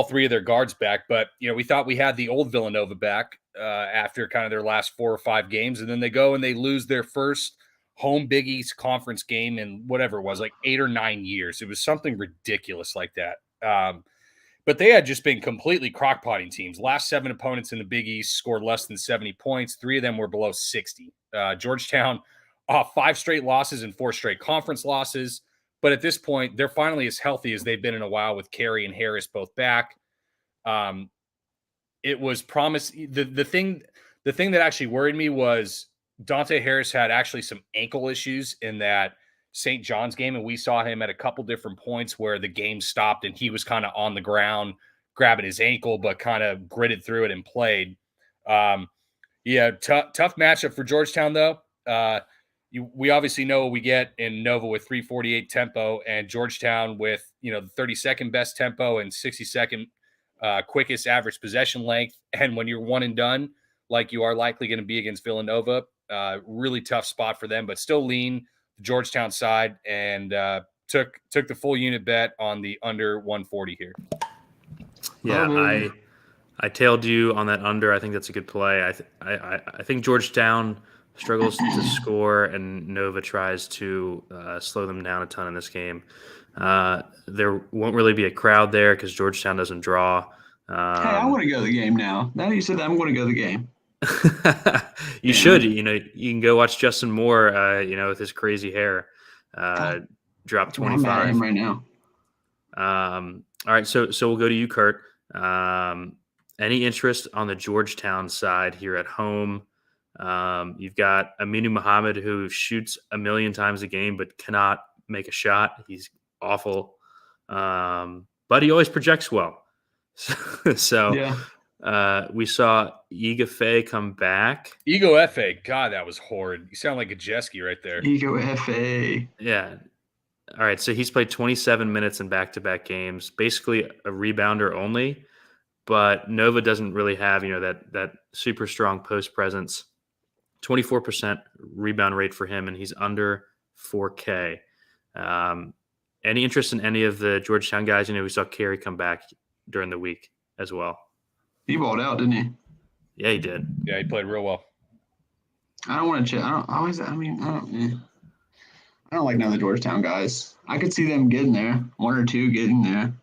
3 of their guards back. But, we thought we had the old Villanova back after kind of their last 4 or 5 games. And then they go and they lose their first home Big East conference game in whatever it was, like 8 or 9 years. It was something ridiculous like that. But they had just been completely crockpotting teams. Last 7 opponents in the Big East scored less than 70 points. 3 of them were below 60. Georgetown, 5 straight losses and 4 straight conference losses. But at this point, they're finally as healthy as they've been in a while with Carey and Harris both back. It was promised. The thing that actually worried me was Dante Harris had actually some ankle issues in that St. John's game, and we saw him at a couple different points where the game stopped and he was kind of on the ground grabbing his ankle, but kind of gritted through it and played. Tough matchup for Georgetown, though. We obviously know what we get in Nova with 348 tempo and Georgetown with, the 32nd best tempo and 62nd quickest average possession length. And when you're one and done, like you are likely going to be against Villanova, really tough spot for them, but still lean the Georgetown side and took the full unit bet on the under 140 here. Yeah, I tailed you on that under. I think that's a good play. I think Georgetown struggles to score, and Nova tries to slow them down a ton in this game. There won't really be a crowd there because Georgetown doesn't draw. Hey, I want to go to the game now. Now that you said that, I'm going to go to the game. You should. You can go watch Justin Moore, with his crazy hair, drop 25. I'm at him right now. All right, so we'll go to you, Kurt. Any interest on the Georgetown side here at home? You've got Aminu Muhammad, who shoots a million times a game but cannot make a shot. He's awful, but he always projects well. So yeah. We saw Iga Faye come back. Ego F.A. God, that was horrid. You sound like a Jeski right there. Ego F.A. Yeah. All right, so he's played 27 minutes in back-to-back games, basically a rebounder only, but Nova doesn't really have, that super strong post presence. 24% rebound rate for him, and he's under 4K. Any interest in any of the Georgetown guys? We saw Carey come back during the week as well. He balled out, didn't he? Yeah, he did. Yeah, he played real well. I don't want to check. I don't like none of the Georgetown guys. I could see them getting there, 1 or 2 getting there.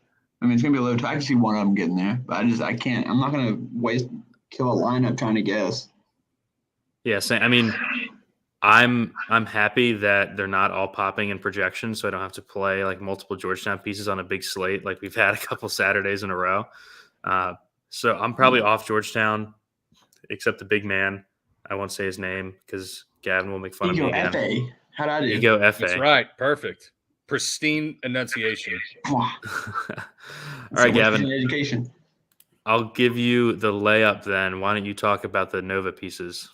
It's going to be a low. I can see one of them getting there, but I can't. I'm not going to kill a lineup trying to guess. Yeah, I'm happy that they're not all popping in projections, so I don't have to play like multiple Georgetown pieces on a big slate like we've had a couple Saturdays in a row. So I'm probably off Georgetown, except the big man. I won't say his name because Gavin will make fun of me again. F.A. How'd I do? Ego F.A. That's right. Perfect. Pristine enunciation. All right, Gavin. Education. I'll give you the layup then. Why don't you talk about the Nova pieces?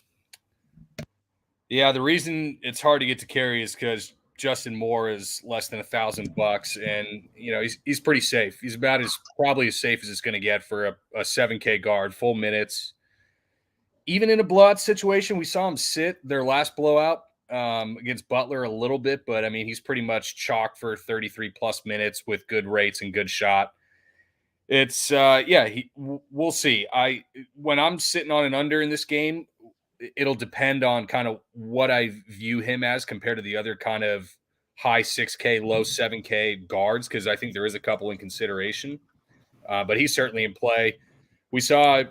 Yeah, the reason it's hard to get to Carey is because Justin Moore is less than $1,000, and he's pretty safe. He's about probably as safe as it's going to get for a 7K guard, full minutes. Even in a blowout situation, we saw him sit their last blowout against Butler a little bit, but I mean, he's pretty much chalk for 33 plus minutes with good rates and good shot. It's we'll see. When I'm sitting on an under in this game, it'll depend on kind of what I view him as compared to the other kind of high 6K, low 7K guards, because I think there is a couple in consideration. But he's certainly in play. We saw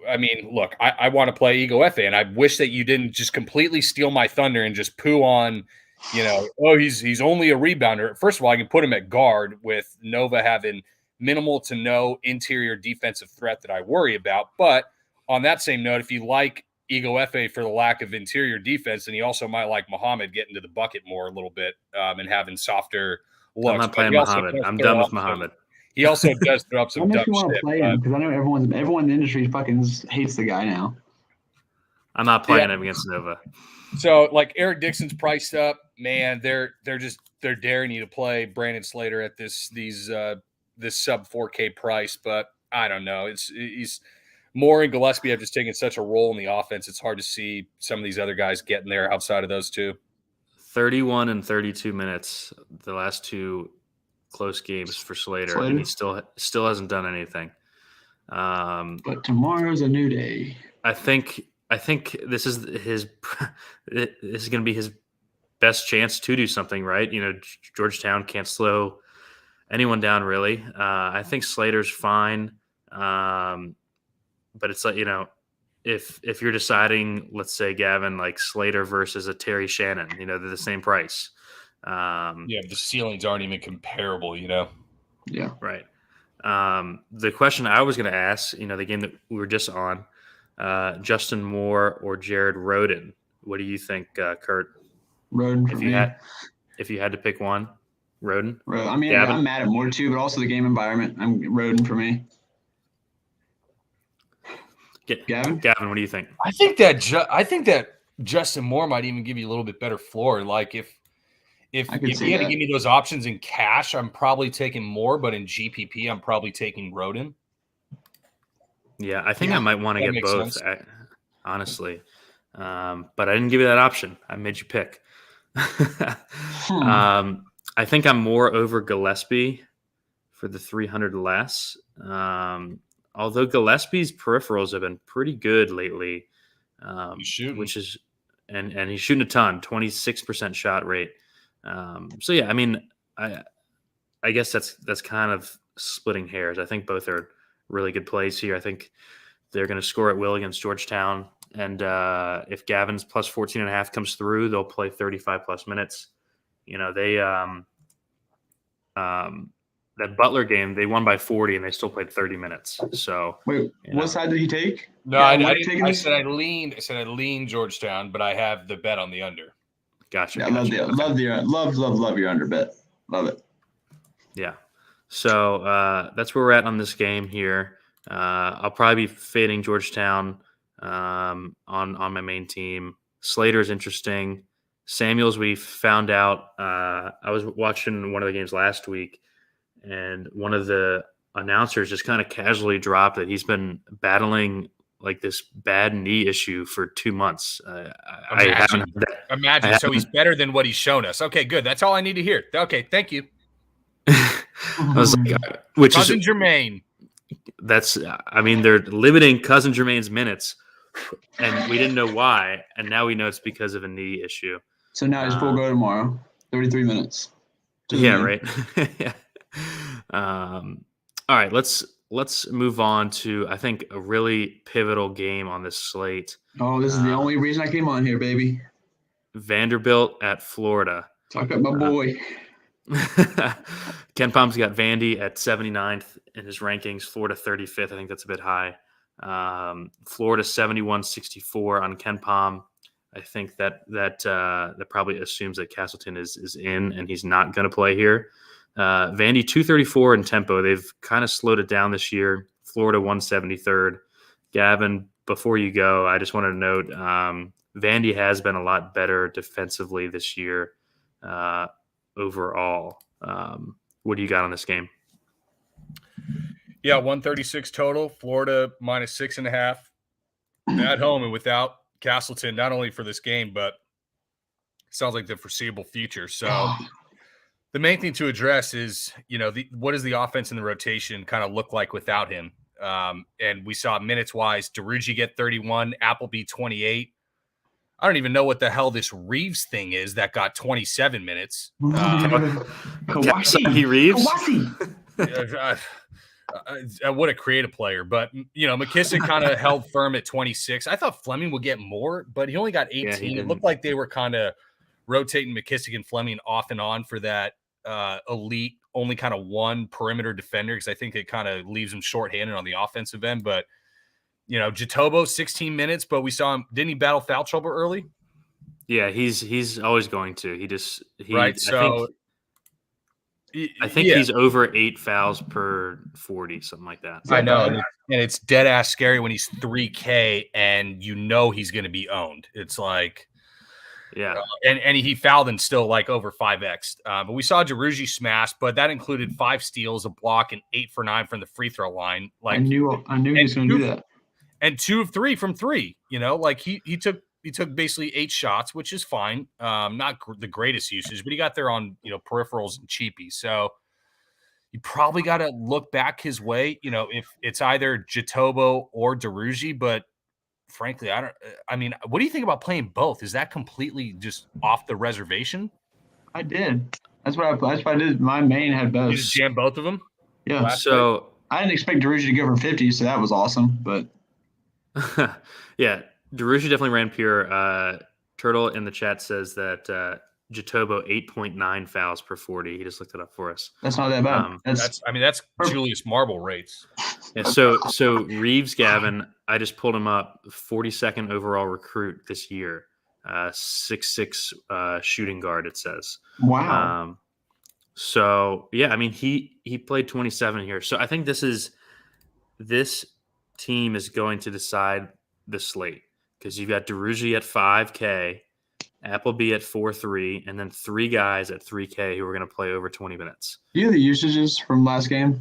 I mean, look, I want to play Ego Efe, and I wish that you didn't just completely steal my thunder and just poo on, he's only a rebounder. First of all, I can put him at guard with Nova having minimal to no interior defensive threat that I worry about. But on that same note, if you like Ego Efe for the lack of interior defense, then you also might like Muhammad getting to the bucket more a little bit and having softer looks. I'm not playing Muhammad. I'm done with Muhammad. He also does throw up some dumb shit. I want to play him because I know everyone in the industry fucking hates the guy now. I'm not playing him against Nova. So, like, Eric Dixon's priced up, man. They're daring you to play Brandon Slater at this sub 4K price, but I don't know. He's Moore and Gillespie have just taken such a role in the offense. It's hard to see some of these other guys getting there outside of those two. 31 and 32 minutes, the last two close games for Slater, and he still hasn't done anything. But tomorrow's a new day. I think this is going to be his best chance to do something, right? Georgetown can't slow anyone down really. I think Slater's fine, but it's like if you're deciding, let's say Gavin, like Slater versus a Terry Shannon, they're the same price. The ceilings aren't even comparable, Yeah. Right. The question I was going to ask, the game that we were just on, Justin Moore or Jared Rhoden. What do you think, Kurt? Rhoden for me. If you had to pick one, Rhoden? I mean, Gavin? I'm mad at Moore too, but also the game environment. I'm Rhoden for me. Gavin, what do you think? I think that Justin Moore might even give you a little bit better floor. Like if you had to give me those options in cash, I'm probably taking Moore, but in GPP, I'm probably taking Rhoden. Yeah, I think I might want to get both, honestly. But I didn't give you that option. I made you pick. I think I'm more over Gillespie for the 300 less. Although Gillespie's peripherals have been pretty good lately, which is, and he's shooting a ton, 26% shot rate. So yeah, I mean, I guess that's kind of splitting hairs. I think both are really good plays here. I think they're going to score at will against Georgetown, and if Gavin's plus 14.5 comes through, they'll play 35 plus minutes. That Butler game, they won by 40 and they still played 30 minutes. So wait, what side did he take? No, I said I lean Georgetown, but I have the bet on the under. Gotcha. Yeah, love your under bet. Love it. Yeah. So that's where we're at on this game here. I'll probably be fading Georgetown on my main team. Slater's interesting. Samuels, we found out. I was watching one of the games last week, and one of the announcers just kind of casually dropped that he's been battling like this bad knee issue for 2 months. I haven't heard that. Imagine. So he's better than what he's shown us. Okay, good. That's all I need to hear. Okay, thank you. I was like, which Cousin Jermaine. They're limiting Cousin Jermaine's minutes, and we didn't know why, and now we know it's because of a knee issue. So now he's full go tomorrow. 33 minutes. Yeah, right. Yeah. All right, let's move on to, I think, a really pivotal game on this slate. Oh, this is the only reason I came on here, baby. Vanderbilt at Florida. Talk about my boy. Ken Palm's got Vandy at 79th in his rankings. Florida 35th. I think that's a bit high. Florida 71-64 on Ken Palm. I think that probably assumes that Castleton is in and he's not going to play here. Vandy 234 in tempo. They've kind of slowed it down this year. Florida 173rd. Gavin, before you go, I just wanted to note Vandy has been a lot better defensively this year overall. What do you got on this game? Yeah, 136 total. Florida minus 6.5 at home and without Castleton, not only for this game, but sounds like the foreseeable future. So the main thing to address is, what does the offense and the rotation kind of look like without him? And we saw minutes-wise, DeRugi get 31, Appleby 28. I don't even know what the hell this Reeves thing is that got 27 minutes. Kawasi Reeves. What a creative player. But, McKissick kind of held firm at 26. I thought Fleming would get more, but he only got 18. Yeah, it looked like they were kind of rotating McKissick and Fleming off and on for that elite, only kind of one perimeter defender, because I think it kind of leaves him shorthanded on the offensive end. But, Jatobo, 16 minutes, but we saw him. Didn't he battle foul trouble early? Yeah, he's always going to. Right. So I think he's over 8 fouls per 40, something like that. I know. And it's dead ass scary when he's 3K and he's going to be owned. It's like, yeah. And he fouled and still like over 5x. But we saw DeRugi smash, but that included 5 steals, a block, and 8 for 9 from the free throw line. Like I knew he was going to do that. And 2 of 3 from 3. Like he took basically 8 shots, which is fine. Not the greatest usage, but he got there on peripherals and cheapies. So you probably got to look back his way. If it's either Jatobo or DeRugi, but frankly, what do you think about playing both? Is that completely just off the reservation? I did. That's what I did. My main had both. You just jammed both of them? Yeah. So I didn't expect DeRugi to go for 50, so that was awesome. But yeah, DeRugi definitely ran pure. Turtle in the chat says that Jatobo 8.9 fouls per 40. He just looked it up for us. That's not that bad. That's Julius Marble rates. Yeah, so Reeves, Gavin, I just pulled him up. 42nd overall recruit this year. 6'6" shooting guard. It says. Wow. So yeah, he played 27 here. So I think this team is going to decide the slate, because you've got DeRugi at 5K, Appleby at 4.3, and then 3 guys at 3K who are going to play over 20 minutes. Do you have the usages from last game?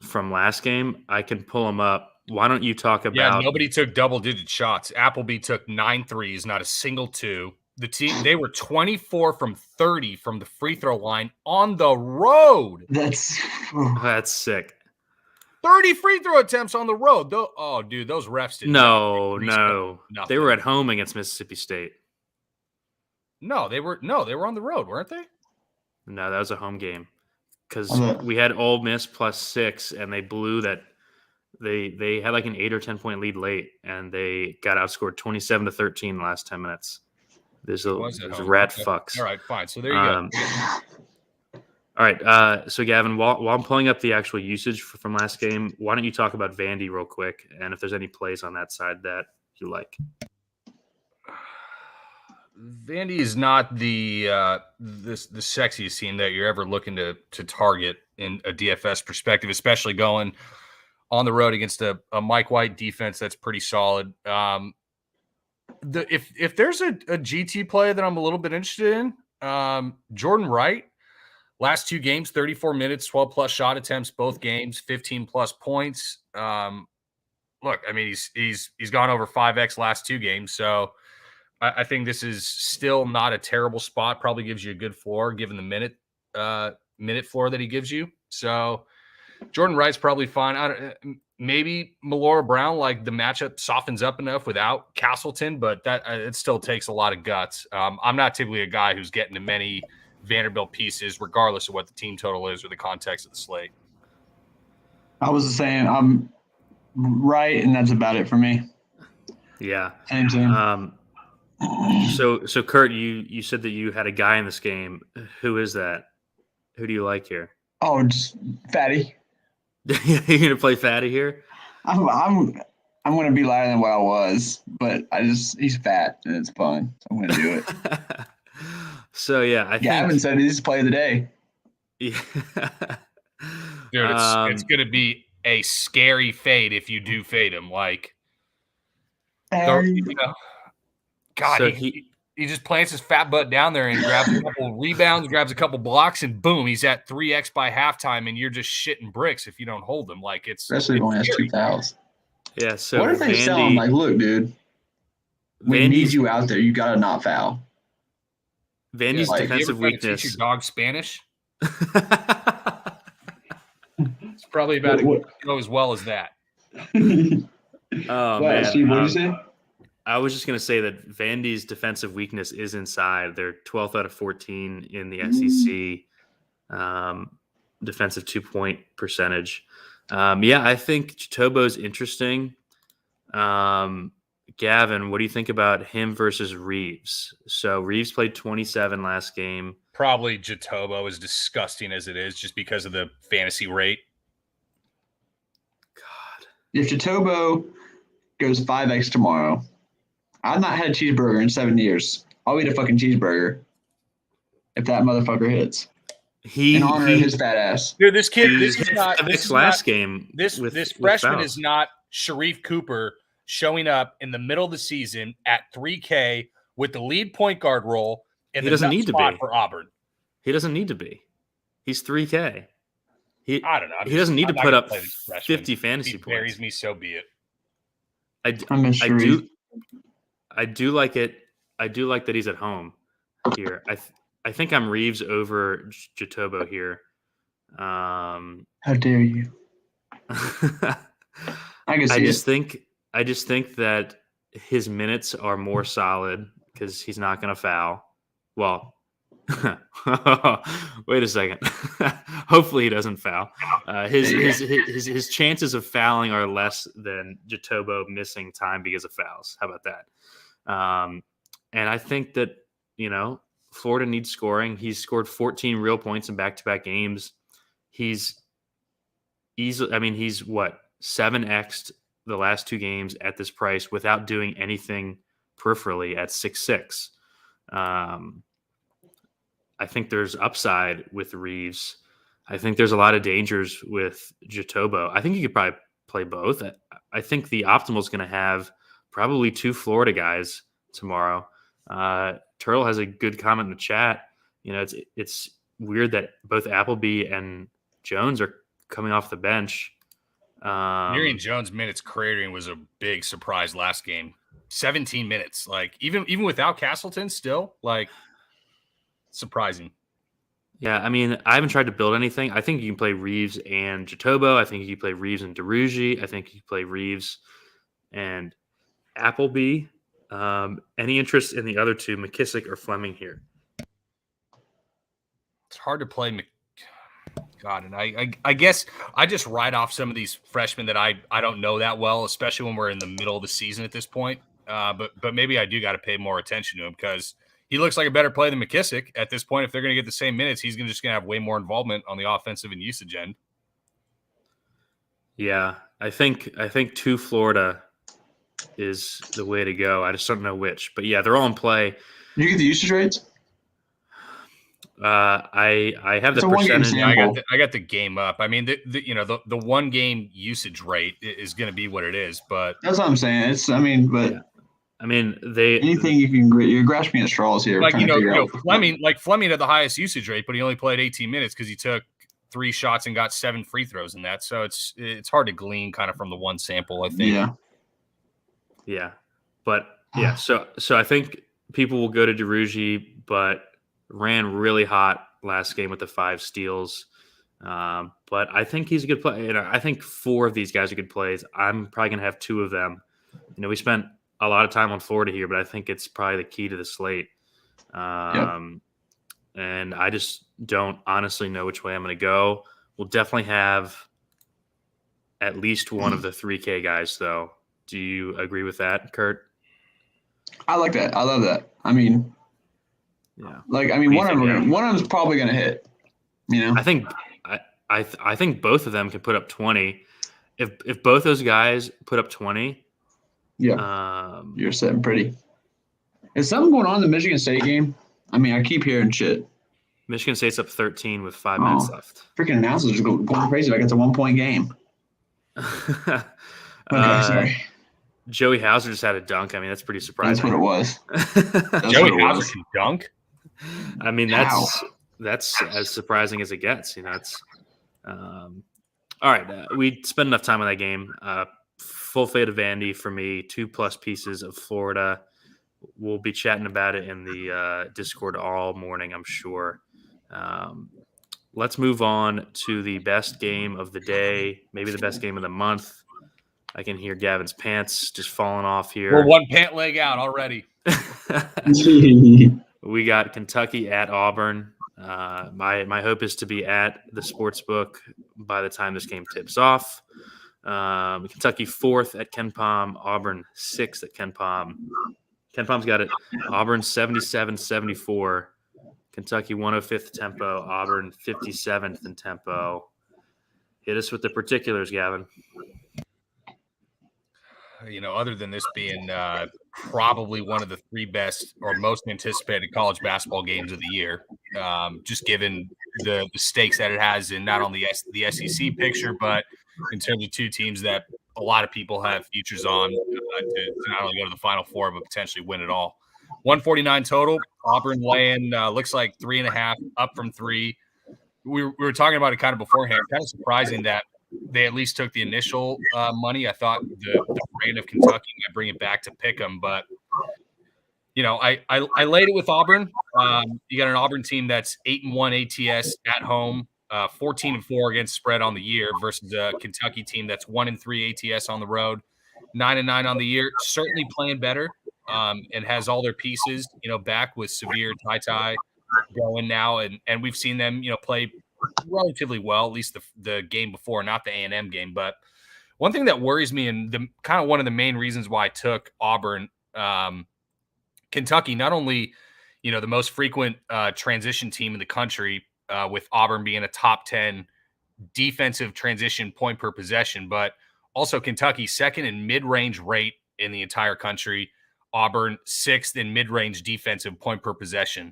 From last game, I can pull them up. Why don't you talk about? Yeah, nobody took double-digit shots. Appleby took 9 threes, not a single 2. The team, they were 24 from 30 from the free throw line on the road. That's sick. 30 free throw attempts on the road. Oh, dude, those refs did no. They were at home against Mississippi State. No, they were on the road, weren't they? No, that was a home game, because we had Ole Miss +6, and they blew that. They had like an 8 or 10 point lead late, and they got outscored 27-13 in the last 10 minutes. There's a rat fucks. All right, fine. So there you go. All right. So Gavin, while I'm pulling up the actual usage from last game, why don't you talk about Vandy real quick, and if there's any plays on that side that you like? Vandy is not the sexiest team that you're ever looking to target in a DFS perspective, especially going on the road against a Mike White defense that's pretty solid. If there's a GT play that I'm a little bit interested in, Jordan Wright, last 2 games, 34 minutes, 12 plus shot attempts, both games, 15 plus points. Look, he's gone over 5x last 2 games, so I think this is still not a terrible spot. Probably gives you a good floor given the minute floor that he gives you. So Jordan Wright's probably fine. Maybe Melora Brown, like the matchup softens up enough without Castleton, but that it still takes a lot of guts. I'm not typically a guy who's getting to many Vanderbilt pieces, regardless of what the team total is or the context of the slate. I was saying I'm right, and that's about it for me. Yeah. Same. So Kurt, you said that you had a guy in this game. Who is that? Who do you like here? Oh, just Fatty. You're gonna play Fatty here? I'm gonna be lighter than what I was, but he's fat and it's fun. So I'm gonna do it. So yeah, Gavin said he's play of the day. Yeah. Dude, it's gonna be a scary fade if you do fade him. Like, God, so he just plants his fat butt down there and grabs a couple rebounds, grabs a couple blocks, and boom, he's at 3x by halftime, and you're just shitting bricks if you don't hold him. Like, especially if he only has 2 fouls. Yeah. So what if they tell him, like, look, dude, we need you out there. You gotta not foul. Vandy's Like, defensive you ever try to teach weakness. your dog Spanish? It's probably about to go as well as that. Oh, Wow, man. Steve, what did you say? I was just going to say that Vandy's defensive weakness is inside. They're 12th out of 14 in the SEC defensive 2-point percentage. I think Chitobo's interesting. Gavin, what do you think about him versus Reeves? So Reeves played 27 last game. Probably Jatobo, as disgusting as it is, just because of the fantasy rate. God. If Chitobo goes 5x tomorrow, I've not had a cheeseburger in 7 years. I'll eat a fucking cheeseburger if that motherfucker hits. In honor of his fat ass. Dude, this kid, He this hit is not 5X this is last not, game. This freshman is not Sharif Cooper showing up in the middle of the season at 3K with the lead point guard role in the nut spot for Auburn. He doesn't need to be. He's 3K. I don't know. He doesn't need to put up 50 fantasy points. He buries me, so be it. I do like it. I do like that he's at home here. I think I'm Reeves over Jatobo here. How dare you? I just think that his minutes are more solid because he's not going to foul. Well, wait a second. Hopefully he doesn't foul. His chances of fouling are less than Jatobo missing time because of fouls. How about that? And I think that, Florida needs scoring. He's scored 14 real points in back-to-back games. He's easily, he's 7x'd the last 2 games at this price without doing anything peripherally at 6'6". I think there's upside with Reeves. I think there's a lot of dangers with Jatobo. I think you could probably play both. I think the optimal is going to have probably 2 Florida guys tomorrow. Turtle has a good comment in the chat. It's weird that both Appleby and Jones are coming off the bench. Marion Jones' minutes cratering was a big surprise last game. 17 minutes. Even without Castleton, still surprising. Yeah, I haven't tried to build anything. I think you can play Reeves and Jatobo. I think you can play Reeves and DeRougy. I think you can play Reeves and Appleby. Any interest in the other 2, McKissick or Fleming here? It's hard to play. God, and I guess I just write off some of these freshmen that I don't know that well, especially when we're in the middle of the season at this point. But maybe I do got to pay more attention to him because he looks like a better player than McKissick at this point. If they're going to get the same minutes, he's just going to have way more involvement on the offensive and usage end. Yeah, I think 2 Florida is the way to go. I just don't know which, but yeah, they're all in play. Did you get the usage rates? I have the percentage. I got the game up. The 1 game usage rate is going to be what it is, but that's what I'm saying. Anything you can, you're grasping at straws here. Fleming had the highest usage rate, but he only played 18 minutes because he took 3 shots and got 7 free throws in that. So it's hard to glean kind of from the one sample, I think. Yeah. But yeah, so I think people will go to DeRougy, but ran really hot last game with the 5 steals. But I think he's a good player. I think 4 of these guys are good plays. I'm probably going to have 2 of them. We spent a lot of time on Florida here, but I think it's probably the key to the slate. And I just don't honestly know which way I'm going to go. We'll definitely have at least one of the 3K guys, though. Do you agree with that, Kurt? I like that. I love that. Yeah. One of them's probably going to hit. I think both of them can put up 20. If both those guys put up 20, you're sitting pretty. Is something going on in the Michigan State game? I keep hearing shit. Michigan State's up 13 with 5 minutes left. Freaking announcers are going crazy like it's a 1-point game. Okay, sorry. Joey Hauser just had a dunk. That's pretty surprising. That's what it was. Joey Hauser can dunk? That's as surprising as it gets. It's all right. We spent enough time on that game. Full fade of Vandy for me. 2+ pieces of Florida. we'll be chatting about it in the Discord all morning, I'm sure. Let's move on to the best game of the day, maybe the best game of the month. I can hear Gavin's pants just falling off here. We're one pant leg out already. We got Kentucky at Auburn. My hope is to be at the sports book by the time this game tips off. Kentucky 4th at KenPom, Auburn 6th at KenPom. KenPom's got it. Auburn 77-74. Kentucky 105th tempo, Auburn 57th in tempo. Hit us with the particulars, Gavin. Other than this being probably one of the 3 best or most anticipated college basketball games of the year, just given the stakes that it has in not only the SEC picture, but in terms of 2 teams that a lot of people have futures on to not only go to the Final Four, but potentially win it all. 149 total. Auburn laying looks like 3.5 up from 3. We were talking about it kind of beforehand. Kind of surprising that they at least took the initial money. I thought the rain of Kentucky might bring it back to pick them, but I laid it with Auburn. You got an Auburn team that's 8-1 ATS at home, 14-4 against spread on the year, versus a Kentucky team that's 1-3 ATS on the road, 9-9 on the year. Certainly playing better, and has all their pieces, back with Severe, Ty going now, and we've seen them, play relatively well, at least the game before, not the A&M game. But one thing that worries me, and the kind of one of the main reasons why I took Auburn, Kentucky, not only, the most frequent transition team in the country, with Auburn being a top 10 defensive transition point per possession, but also Kentucky 2nd in mid-range rate in the entire country. Auburn 6th in mid-range defensive point per possession.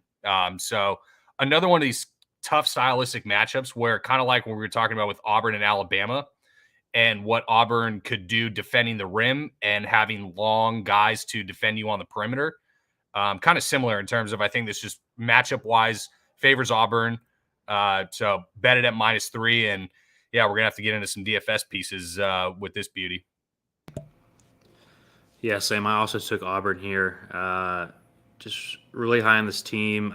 So another one of these tough stylistic matchups where, kind of like when we were talking about with Auburn and Alabama, and what Auburn could do defending the rim and having long guys to defend you on the perimeter. Kind of similar in terms of, I think this just matchup wise favors Auburn. So bet it at -3. And yeah, we're going to have to get into some DFS pieces with this beauty. Yeah, same. I also took Auburn here. Just really high on this team.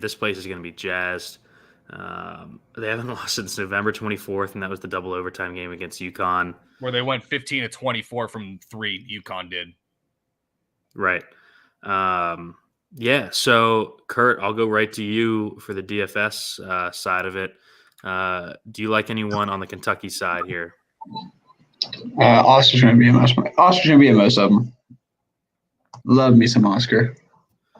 This place is going to be jazzed. They haven't lost since November 24th, and that was the double overtime game against UConn, where they went 15-24 from 3. UConn did. Right. Yeah. So, Kurt, I'll go right to you for the DFS side of it. Do you like anyone on the Kentucky side here? Oscar's going to be in most of them. Love me some Oscar.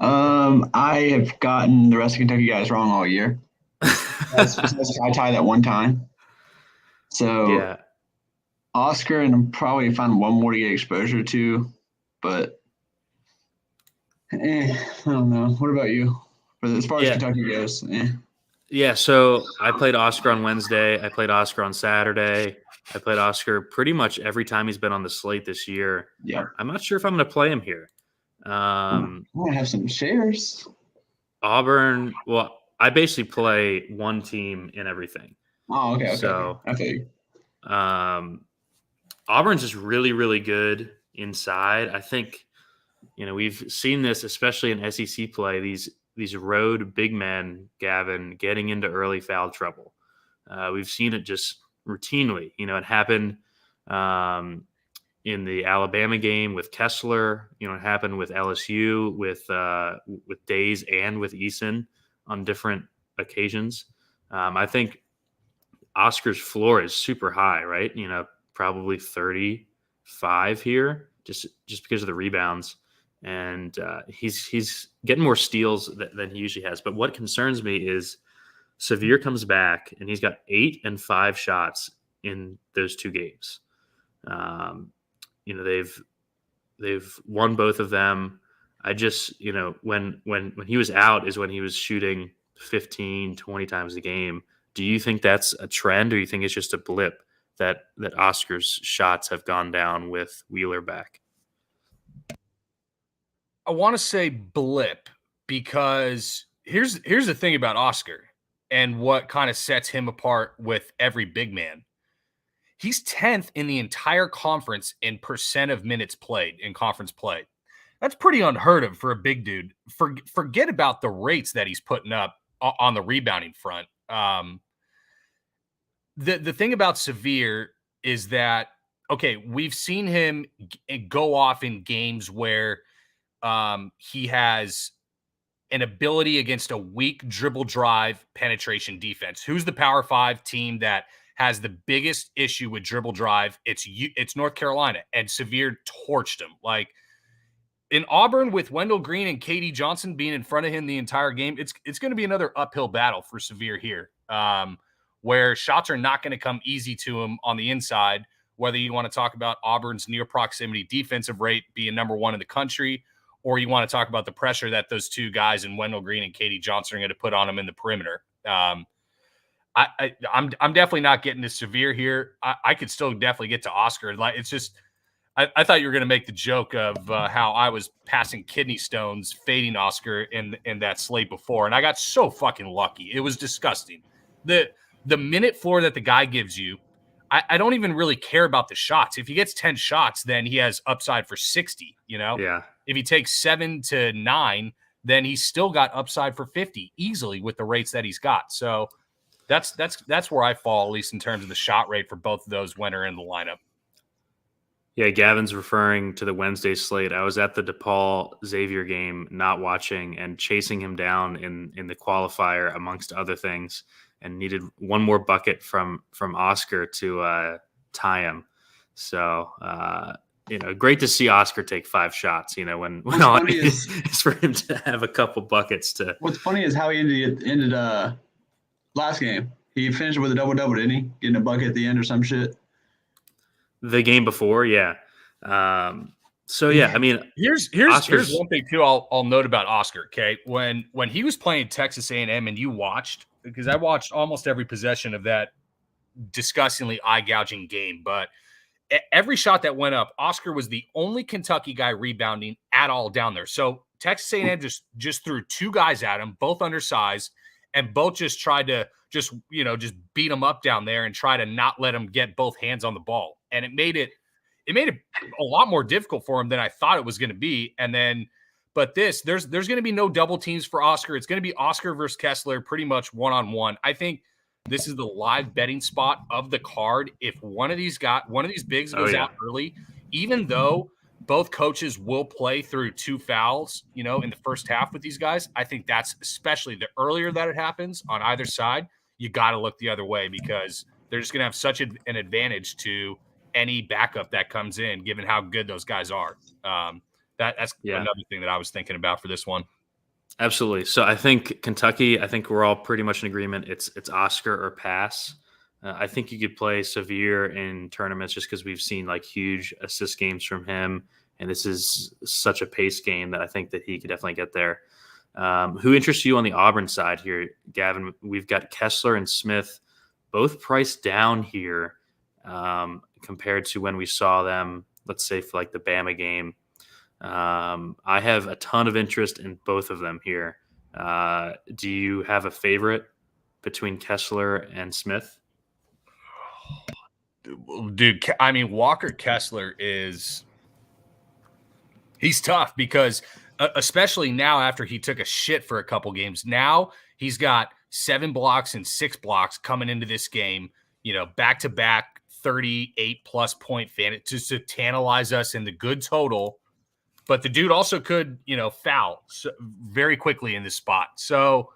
I have gotten the rest of Kentucky guys wrong all year. Besides Ty that one time. So yeah, Oscar, and I'm probably find one more to get exposure to, but I don't know. What about you? As far as Kentucky goes, Yeah, so I played Oscar on Wednesday. I played Oscar on Saturday. I played Oscar pretty much every time he's been on the slate this year. Yeah, I'm not sure if I'm going to play him here. I have some shares. Auburn. Well, I basically play one team in everything. Oh, okay. So, okay. Auburn's just really, really good inside. I think, we've seen this, especially in SEC play, these road big men, Gavin, getting into early foul trouble. We've seen it just routinely. It happened in the Alabama game with Kessler. It happened with LSU, with Days and with Eason on different occasions. I think Oscar's floor is super high, right? Probably 35 here, just because of the rebounds. And he's getting more steals than he usually has. But what concerns me is Severe comes back, and he's got 8 and 5 shots in those 2 games. They've won both of them. I just, when he was out is when he was shooting 15, 20 times a game. Do you think that's a trend, or do you think it's just a blip that Oscar's shots have gone down with Wheeler back? I want to say blip, because here's the thing about Oscar and what kind of sets him apart with every big man. He's 10th in the entire conference in % of minutes played in conference play. That's pretty unheard of for a big dude. Forget about the rates that he's putting up on the rebounding front. The thing about Severe is that, okay, we've seen him go off in games where he has an ability against a weak dribble drive penetration defense. Who's the Power 5 team that has the biggest issue with dribble drive? It's North Carolina, and Severe torched him. Like, in Auburn, with Wendell Green and KD Johnson being in front of him the entire game, it's going to be another uphill battle for Severe here, where shots are not going to come easy to him on the inside, whether you want to talk about Auburn's near proximity defensive rate being number 1 in the country, or you want to talk about the pressure that those two guys in Wendell Green and KD Johnson are going to put on him in the perimeter. I'm definitely not getting to Severe here. I could still definitely get to Oscar. Like, it's just, I thought you were going to make the joke of how I was passing kidney stones, fading Oscar in that slate before, and I got so fucking lucky. It was disgusting. The minute floor that the guy gives you, I don't even really care about the shots. If he gets 10 shots, then he has upside for 60, you know? Yeah. If he takes 7 to 9, then he's still got upside for 50 easily with the rates that he's got. So that's where I fall, at least in terms of the shot rate for both of those when are in the lineup. Yeah, Gavin's referring to the Wednesday slate. I was at the DePaul Xavier game, not watching, and chasing him down in the qualifier, amongst other things, and needed one more bucket from Oscar to tie him. So, great to see Oscar take 5 shots, when all it is for him to have a couple buckets to. What's funny is how he ended last game. He finished with a double-double, didn't he? Getting a bucket at the end or some shit. The game before, yeah. So yeah, I mean, here's one thing too. I'll note about Oscar. Okay, when he was playing Texas A&M, and you watched, because I watched almost every possession of that disgustingly eye-gouging game, but every shot that went up, Oscar was the only Kentucky guy rebounding at all down there. So Texas A&M just threw 2 guys at him, both undersized, and both just tried to just beat him up down there and try to not let him get both hands on the ball. And it made it a lot more difficult for him than I thought it was going to be. And then, but there's going to be no double teams for Oscar. It's going to be Oscar versus Kessler, pretty much one-on-one. I think this is the live betting spot of the card. If one of these bigs goes out early, even though both coaches will play through 2 fouls, in the first half with these guys, I think that's, especially the earlier that it happens on either side, you got to look the other way, because they're just going to have such an advantage to any backup that comes in, given how good those guys are. That's another thing that I was thinking about for this one. Absolutely. So I think Kentucky, we're all pretty much in agreement. It's Oscar or pass. I think you could play Severe in tournaments just because we've seen like huge assist games from him. And this is such a pace game that I think that he could definitely get there. Who interests you on the Auburn side here, Gavin? We've got Kessler and Smith, both priced down here compared to when we saw them, let's say, for like the Bama game. I have a ton of interest in both of them here. Do you have a favorite between Kessler and Smith? Dude, I mean, Walker Kessler he's tough, because especially now after he took a shit for a couple games, now he's got 7 blocks and 6 blocks coming into this game, back-to-back 38-plus point fan, just to tantalize us in the good total. But the dude also could, foul very quickly in this spot. So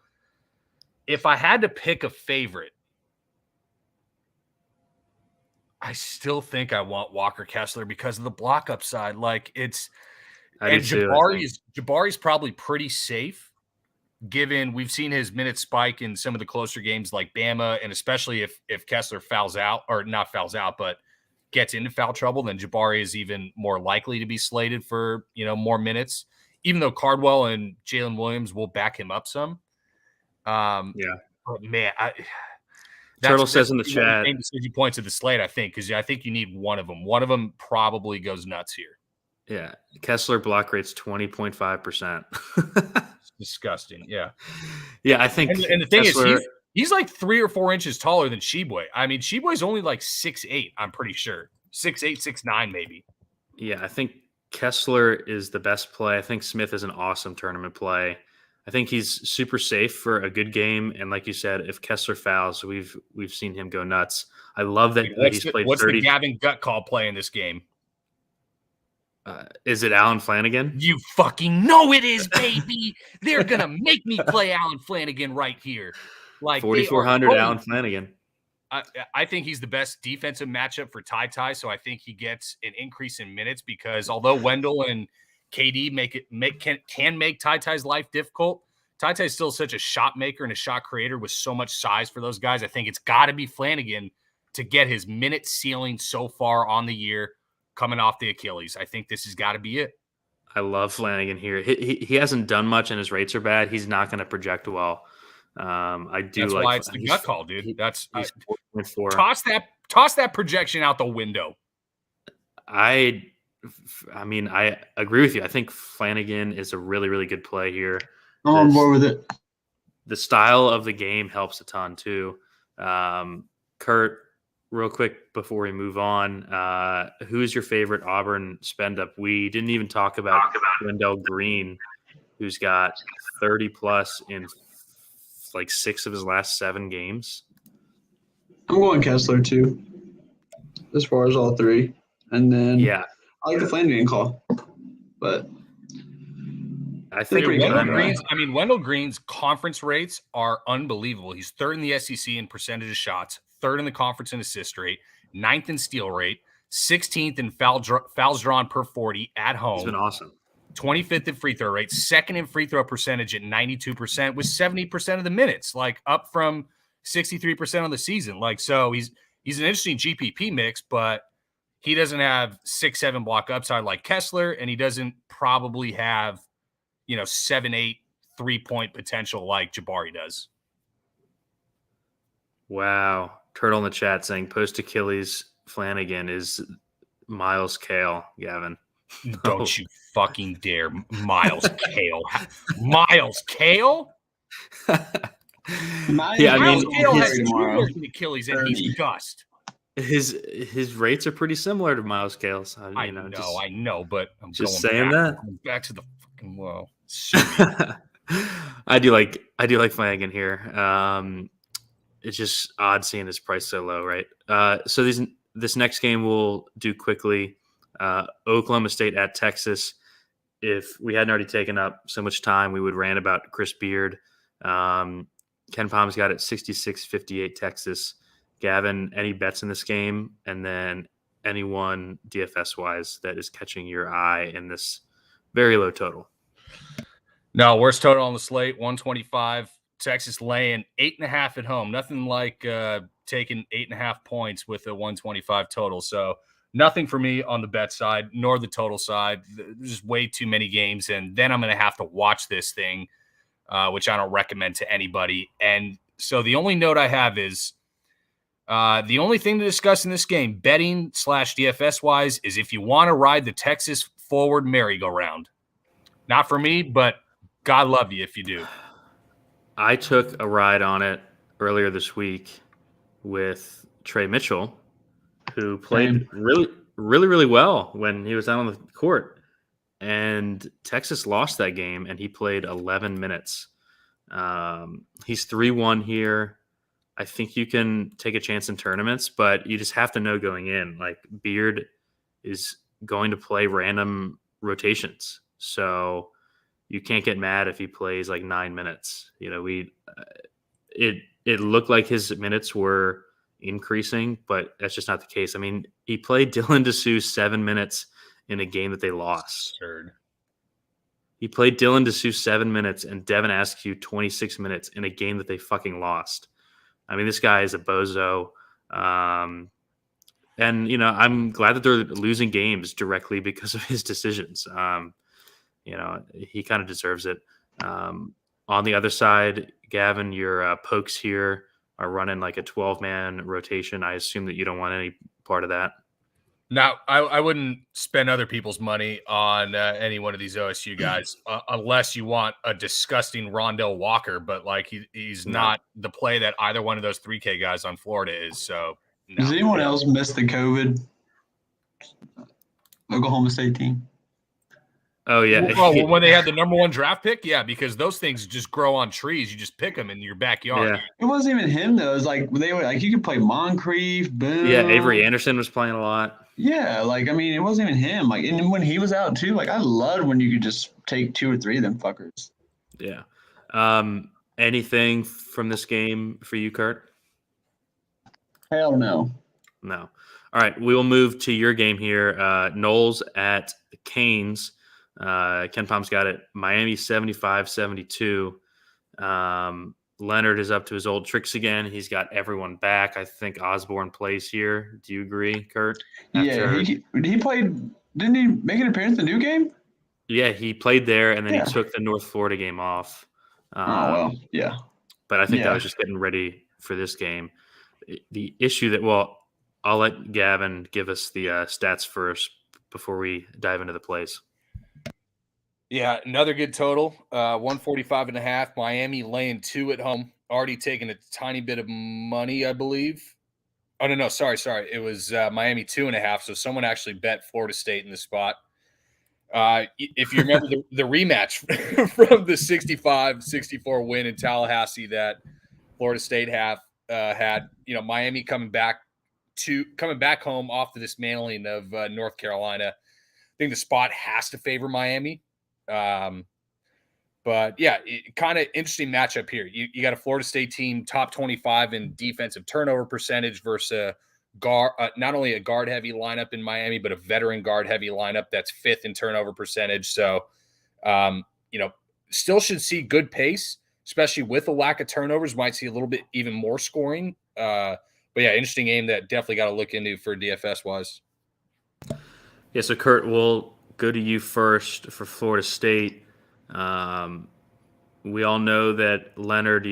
if I had to pick a favorite, I still think I want Walker Kessler because of the block upside. Like, Jabari's probably pretty safe, given we've seen his minute spike in some of the closer games like Bama, and especially if Kessler fouls out, or not fouls out, but gets into foul trouble, then Jabari is even more likely to be slated for, more minutes, even though Cardwell and Jalen Williams will back him up some. But man, Turtle says in the chat, decision points of the slate, I think, because I think you need one of them. One of them probably goes nuts here. Yeah. Kessler block rate's 20.5%. It's disgusting. Yeah. Yeah. I think, and the thing is, he's like 3 or 4 inches taller than Sheboy. I mean, Sheboy's only like 6'8", I'm pretty sure. 6'8", 6'9", maybe. Yeah, I think Kessler is the best play. I think Smith is an awesome tournament play. I think he's super safe for a good game. And like you said, if Kessler fouls, we've seen him go nuts. I love that he's played 30. What's the Gavin gut call play in this game? Is it Alan Flanagan? You fucking know it is, baby. They're going to make me play Alan Flanagan right here. Like 4,400 Alan Flanagan. I think he's the best defensive matchup for Ty, so I think he gets an increase in minutes because although Wendell and KD can make Ty's life difficult, Ty is still such a shot maker and a shot creator with so much size for those guys. I think it's got to be Flanagan to get his minute ceiling so far on the year coming off the Achilles. I think this has got to be it. I love Flanagan here. He hasn't done much and his rates are bad. He's not going to project well. That's why it's the gut call, dude. He's 4.4. Toss that projection out the window. I mean, I agree with you. I think Flanagan is a really, really good play here. I'm on board with it. The style of the game helps a ton too. Kurt, real quick before we move on, who's your favorite Auburn spend up? We didn't even talk about Wendell Green, who's got 30 plus in like 6 of his last 7 games. I'm going Kessler too, as far as all 3. And then I like the Flanagan call, but I think Wendell Green's conference rates are unbelievable. He's 3rd in the SEC in percentage of shots, 3rd in the conference in assist rate, 9th in steal rate, 16th in fouls drawn per 40 at home. He's been awesome. 25th in free throw rate, 2nd in free throw percentage at 92% with 70% of the minutes, like up from 63% on the season. Like, so he's an interesting GPP mix, but he doesn't have 6-7 block upside like Kessler, and he doesn't probably have, 7-8 3-point potential like Jabari does. Wow. Turtle in the chat saying post Achilles Flanagan is Miles Kale, Gavin. Don't you fucking dare. Miles Kale. Miles Kale? Miles Kale has 2 Achilles and he's dust. His rates are pretty similar to Miles Kale's. I know, but I'm just saying that. Back to the fucking whoa. I do like Flanagan here. It's just odd seeing his price so low, right? So this next game we'll do quickly. Oklahoma State at Texas. If we hadn't already taken up so much time, we would rant about Chris Beard. Ken Palm's got it 66-58 Texas. Gavin, any bets in this game? And then anyone DFS-wise that is catching your eye in this very low total? No, worst total on the slate, 125. Texas laying 8.5 at home. Nothing like taking 8.5 points with a 125 total. So nothing for me on the bet side, nor the total side. There's just way too many games. And then I'm going to have to watch this thing, which I don't recommend to anybody. And so the only note I have is the only thing to discuss in this game, betting / DFS wise, is if you want to ride the Texas forward merry-go-round. Not for me, but God love you if you do. I took a ride on it earlier this week with Trey Mitchell, who played really well when he was out on the court. And Texas lost that game, and he played 11 minutes. He's 3-1 here. I think you can take a chance in tournaments, but you just have to know going in. Like, Beard is going to play random rotations. So you can't get mad if he plays like 9 minutes. It looked like his minutes were increasing, but that's just not the case. I mean, he played Dylan Dessous 7 minutes in a game that they lost. Absurd. He played Dylan Dessous 7 minutes and Devin Askew 26 minutes in a game that they fucking lost. I mean, this guy is a bozo. And, I'm glad that they're losing games directly because of his decisions. He kind of deserves it. On the other side, Gavin, your pokes here are running like a 12-man rotation. I assume that you don't want any part of that. Now, I wouldn't spend other people's money on any one of these OSU guys unless you want a disgusting Rondell Walker, but like he's not the play that either one of those 3K guys on Florida is. So, no. Does anyone else miss the COVID Oklahoma State team? Oh yeah. Well, when they had the number 1 draft pick, yeah, because those things just grow on trees. You just pick them in your backyard. Yeah. It wasn't even him though. It was like they were like you could play Moncrief, Boone. Yeah, Avery Anderson was playing a lot. Yeah, like I mean, it wasn't even him. Like, and when he was out too, like I loved when you could just take 2 or 3 of them fuckers. Yeah. Anything from this game for you, Kurt? Hell no. No. All right, we will move to your game here. Knowles at the Canes. Ken Palm's got it. Miami 75-72. Leonard is up to his old tricks again. He's got everyone back. I think Osborne plays here. Do you agree, Kurt? Yeah, he played. Didn't he make an appearance in the new game? Yeah, he played there, and then he took the North Florida game off. Yeah. But I think that was just getting ready for this game. The issue I'll let Gavin give us the stats first before we dive into the plays. Yeah, another good total, 145.5. Miami laying 2 at home, already taking a tiny bit of money, I believe. Oh, no, sorry. It was Miami 2.5, so someone actually bet Florida State in the spot. If you remember the rematch from the 65-64 win in Tallahassee that Florida State had, Miami coming back home off the dismantling of North Carolina. I think the spot has to favor Miami. But yeah, kind of interesting matchup here. You got a Florida State team top 25 in defensive turnover percentage versus not only a guard heavy lineup in Miami, but a veteran guard heavy lineup that's 5th in turnover percentage. So, still should see good pace, especially with a lack of turnovers. Might see a little bit even more scoring. But yeah, interesting game that definitely got to look into for DFS wise. Yeah, so Kurt, we'll go to you first for Florida State. We all know that Leonard,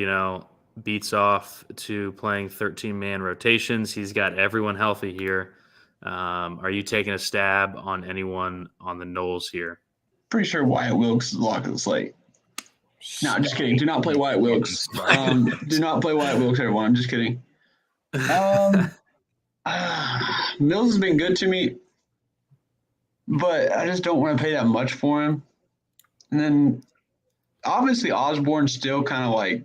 beats off to playing 13-man rotations. He's got everyone healthy here. Are you taking a stab on anyone on the Knowles here? Pretty sure Wyatt Wilkes is lock of the slate. No, I'm just kidding. Do not play Wyatt Wilkes. Do not play Wyatt Wilkes, everyone. I'm just kidding. Mills has been good to me, but I just don't want to pay that much for him. And then, obviously, Osborne's still kind of like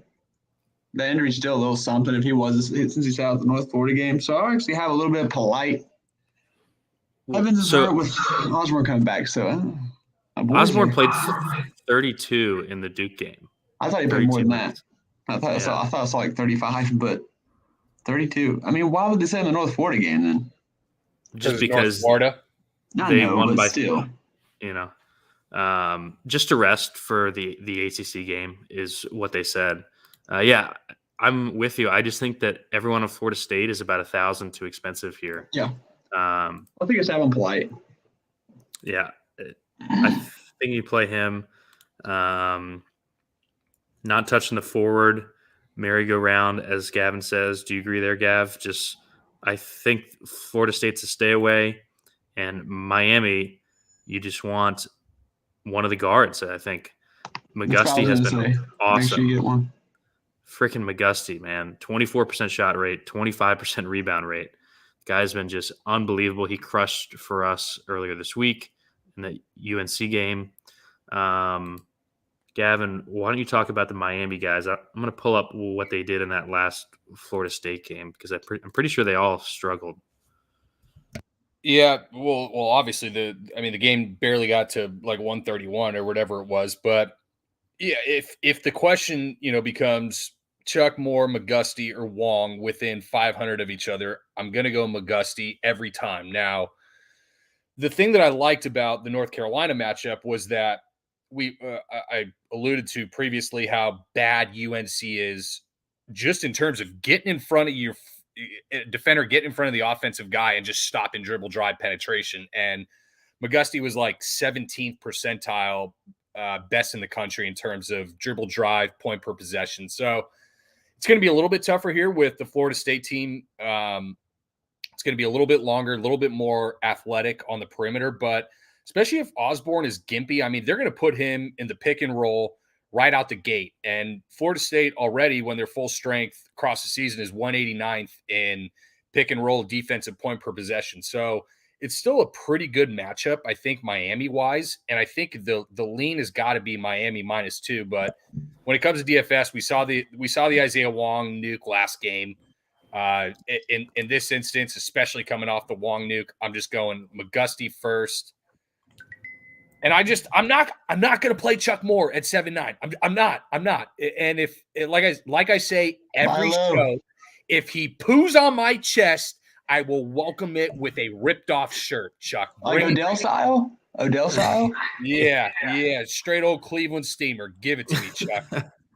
the injury's still a little something if he was since he's out of the North Florida game. So I actually have a little bit of polite. Evans is hurt with Osborne coming back. So Osborne played 32 in the Duke game. I thought he played more than that. I thought I saw like 35, but 32. I mean, why would they say in the North Florida game then? Just because Florida. They won by still. Just a rest for the ACC game is what they said. Yeah, I'm with you. I just think that everyone in Florida State is about $1,000 too expensive here. Yeah. I think it's having polite. Yeah, I think you play him. Not touching the forward merry-go-round, as Gavin says. Do you agree there, Gav? I think Florida State's a stay away, and Miami, you just want one of the guards. I think McGusty has been awesome. Make sure you get one. Freaking McGusty, man. 24% shot rate, 25% rebound rate. Guy's been just unbelievable. He crushed for us earlier this week in the UNC game. Gavin, why don't you talk about the Miami guys? I'm going to pull up what they did in that last Florida State game because I'm pretty sure they all struggled. Yeah, well, obviously the game barely got to like 131 or whatever it was, but yeah, if the question becomes Chuck Moore, McGusty, or Wong within 500 of each other, I'm going to go McGusty every time. Now, the thing that I liked about the North Carolina matchup was that I alluded to previously how bad UNC is just in terms of getting in front of your defender, getting in front of the offensive guy and just stopping dribble drive penetration. And McGusty was like 17th percentile best in the country in terms of dribble drive point per possession. So it's going to be a little bit tougher here with the Florida State team. It's going to be a little bit longer, a little bit more athletic on the perimeter, but especially if Osborne is gimpy, I mean, they're going to put him in the pick and roll right out the gate. And Florida State already, when they're full strength across the season, is 189th in pick and roll defensive point per possession. So it's still a pretty good matchup, I think, Miami-wise. And I think the lean has got to be Miami -2. But when it comes to DFS, we saw the Isaiah Wong nuke last game. In this instance, especially coming off the Wong nuke, I'm just going McGusty first. And I'm not going to play Chuck Moore at 7-9. I'm not. And if like I say every show, if he poos on my chest, I will welcome it with a ripped off shirt, Chuck. Like Odell style? Yeah. Straight old Cleveland steamer. Give it to me, Chuck.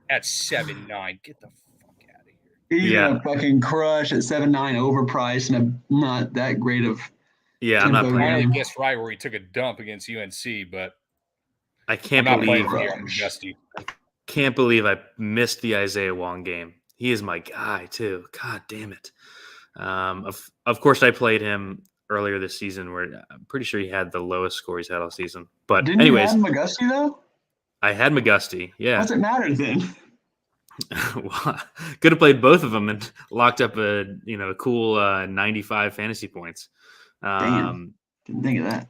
At 7-9. Get the fuck out of here. He's gonna fucking crush at 7-9 overpriced and not that great of. Yeah, I'm not playing. I guess right where he took a dump against UNC, but I can't believe I missed the Isaiah Wong game. He is my guy too. God damn it. Of course, I played him earlier this season, where I'm pretty sure he had the lowest score he's had all season. But Didn't anyways, you have McGusty though? I had McGusty. Yeah, doesn't matter then. Well, could have played both of them and locked up a cool 95 fantasy points. Damn, didn't think of that.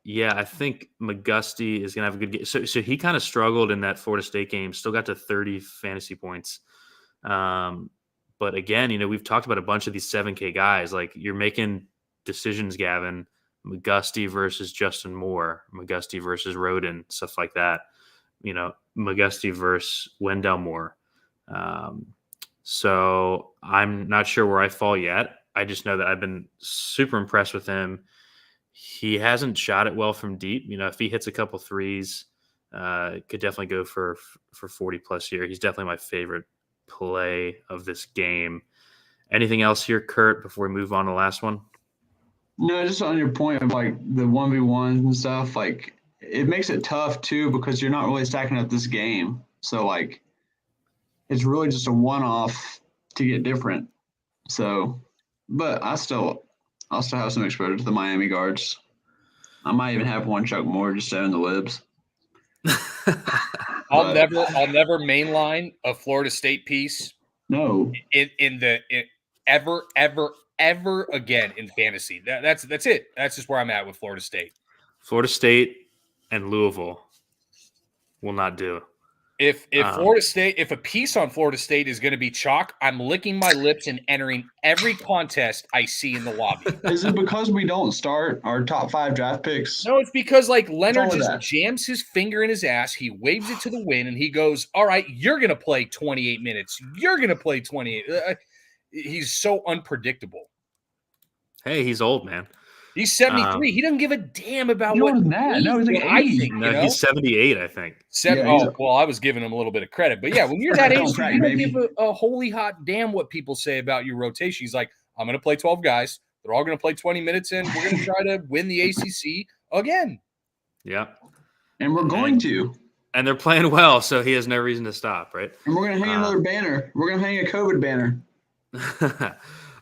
Yeah, I think McGusty is gonna have a good game. So he kind of struggled in that Florida State game. Still got to 30 fantasy points. But again, we've talked about a bunch of these 7K guys. Like, you're making decisions, Gavin. McGusty versus Justin Moore, McGusty versus Roden, stuff like that. McGusty versus Wendell Moore. So I'm not sure where I fall yet. I just know that I've been super impressed with him. He hasn't shot it well from deep. If he hits a couple threes, could definitely go for 40 plus here. He's definitely my favorite play of this game. Anything else here, Kurt, before we move on to the last one? No, just on your point of like the 1v1s and stuff, like it makes it tough too because you're not really stacking up this game. So like it's really just a one-off to get different. So, but I'll still have some exposure to the Miami guards. I might even have one Chuck Moore just out in the libs. I'll never mainline a Florida State piece. No. Ever again in fantasy. That's it. That's just where I'm at with Florida State. Florida State and Louisville will not do. If Florida State, if a piece on Florida State is going to be chalk, I'm licking my lips and entering every contest I see in the lobby. Is it because we don't start our top 5 draft picks? No, it's because like Leonard just jams his finger in his ass, he waves it to the wind, and he goes, "All right, you're going to play 28 minutes. You're going to play 28." He's so unpredictable. Hey, he's old, man. He's 73. He doesn't give a damn about what that. No, he's like 80. I think. No, he's 78, I think. Well, I was giving him a little bit of credit. But yeah, when you're that age, you don't give a holy hot damn what people say about your rotation. He's like, I'm going to play 12 guys. They're all going to play 20 minutes, and we're going to try to win the ACC again. Yeah. And we're going to. And they're playing well, so he has no reason to stop, right? And we're going to hang another banner. We're going to hang a COVID banner.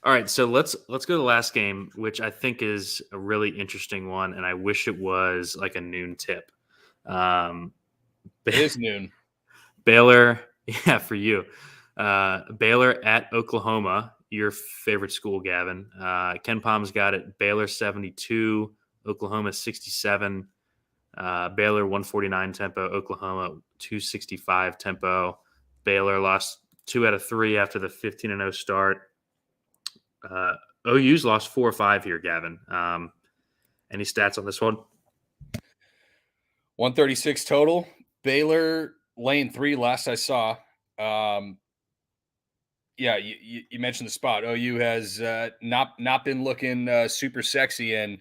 All right, so let's go to the last game, which I think is a really interesting one, and I wish it was like a noon tip. It is noon. Baylor, yeah, for you. Baylor at Oklahoma, your favorite school, Gavin. Ken Palm's got it. Baylor 72, Oklahoma 67. Baylor 149 tempo, Oklahoma 265 tempo. Baylor lost 2 out of 3 after the 15-0 start. OU's lost 4 or 5 here, Gavin. Any stats on this one? 136 total. Baylor lane 3 last I saw. Yeah, you mentioned the spot. OU has not been looking super sexy, and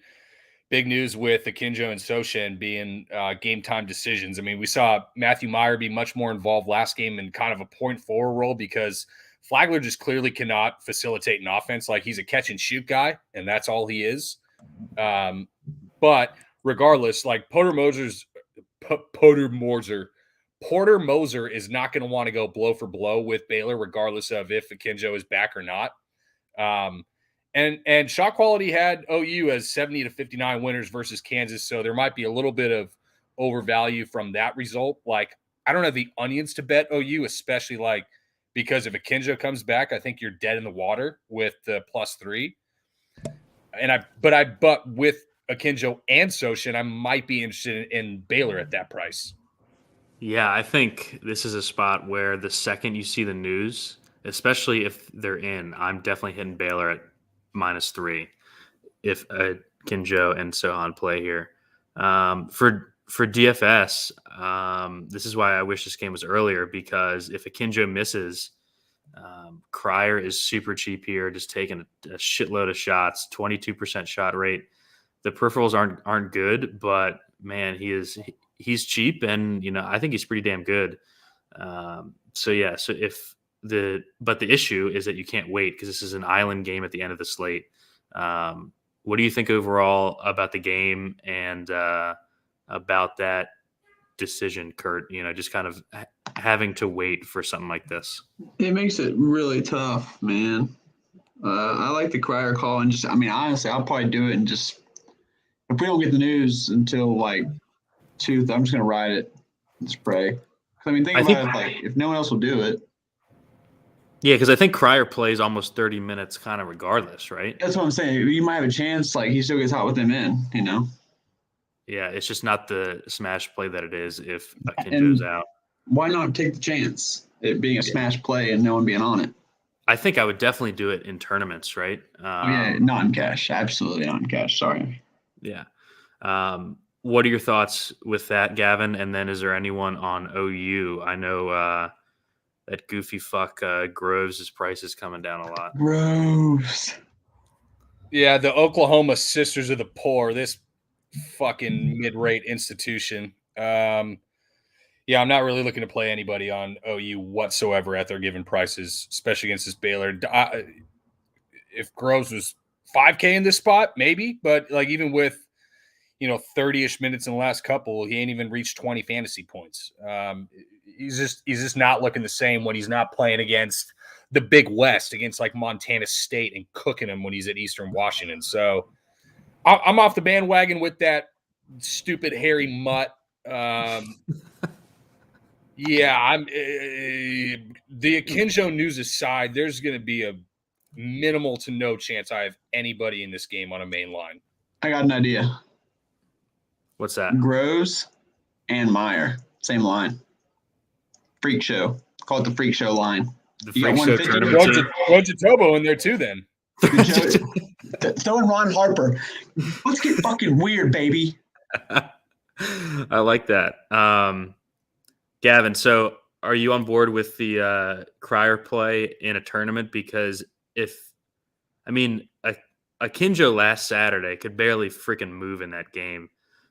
big news with Akinjo and Sochan being game time decisions. I mean, we saw Matthew Meyer be much more involved last game in kind of a point forward role because Flagler just clearly cannot facilitate an offense. Like, he's a catch and shoot guy, and that's all he is. But regardless, like Porter Moser is not going to want to go blow for blow with Baylor, regardless of if Akinjo is back or not. And shot quality had OU as 70 to 59 winners versus Kansas, so there might be a little bit of overvalue from that result. Like, I don't have the onions to bet OU, especially like because if Akinjo comes back, I think you're dead in the water with the +3. But with Akinjo and Sochan, I might be interested in Baylor at that price. Yeah, I think this is a spot where the second you see the news, especially if they're in, I'm definitely hitting Baylor at -3 if Kinjo and Sohan play here. For DFS, this is why I wish this game was earlier, because if Akinjo misses, Cryer is super cheap here, just taking a shitload of shots, 22% shot rate. The peripherals aren't good, but man, he's cheap, and I think he's pretty damn good. So the issue is that you can't wait because this is an island game at the end of the slate. What do you think overall about the game and about that decision, Kurt? Just kind of having to wait for something like this. It makes it really tough, man. I like the Cryer call, and honestly, I'll probably do it and just, if we don't get the news until like 2, I'm just gonna ride it and spray. Think about it, like if no one else will do it. Yeah, because I think Cryer plays almost 30 minutes kind of regardless, right? That's what I'm saying. You might have a chance, like he still gets hot with him in, Yeah, it's just not the smash play that it is if Akinjo's out. Why not take the chance? It being a smash play and no one being on it. I think I would definitely do it in tournaments, right? Not in cash. Absolutely not in cash. Sorry. Yeah. What are your thoughts with that, Gavin? And then is there anyone on OU? I know that goofy fuck Groves' price is coming down a lot. Groves. Yeah, the Oklahoma Sisters of the Poor, this fucking mid-rate institution. Yeah, I'm not really looking to play anybody on OU whatsoever at their given prices, especially against this Baylor. If Groves was 5K in this spot, maybe, but like even with 30-ish minutes in the last couple, he ain't even reached 20 fantasy points. He's just not looking the same when he's not playing against the Big West, against like Montana State and cooking him when he's at Eastern Washington. So I'm off the bandwagon with that stupid hairy mutt. Yeah, I'm the Akinjo news aside, there's going to be a minimal to no chance I have anybody in this game on a main line. I got an idea. What's that? Groves and Meyer, same line. Freak show. Call it the freak show line. The freak show tournament. Throw Jatobo in there too, then. Throw in Ron Harper. Let's get fucking weird, baby. I like that. Gavin, so are you on board with the Cryer play in a tournament? Because Akinjo last Saturday could barely freaking move in that game.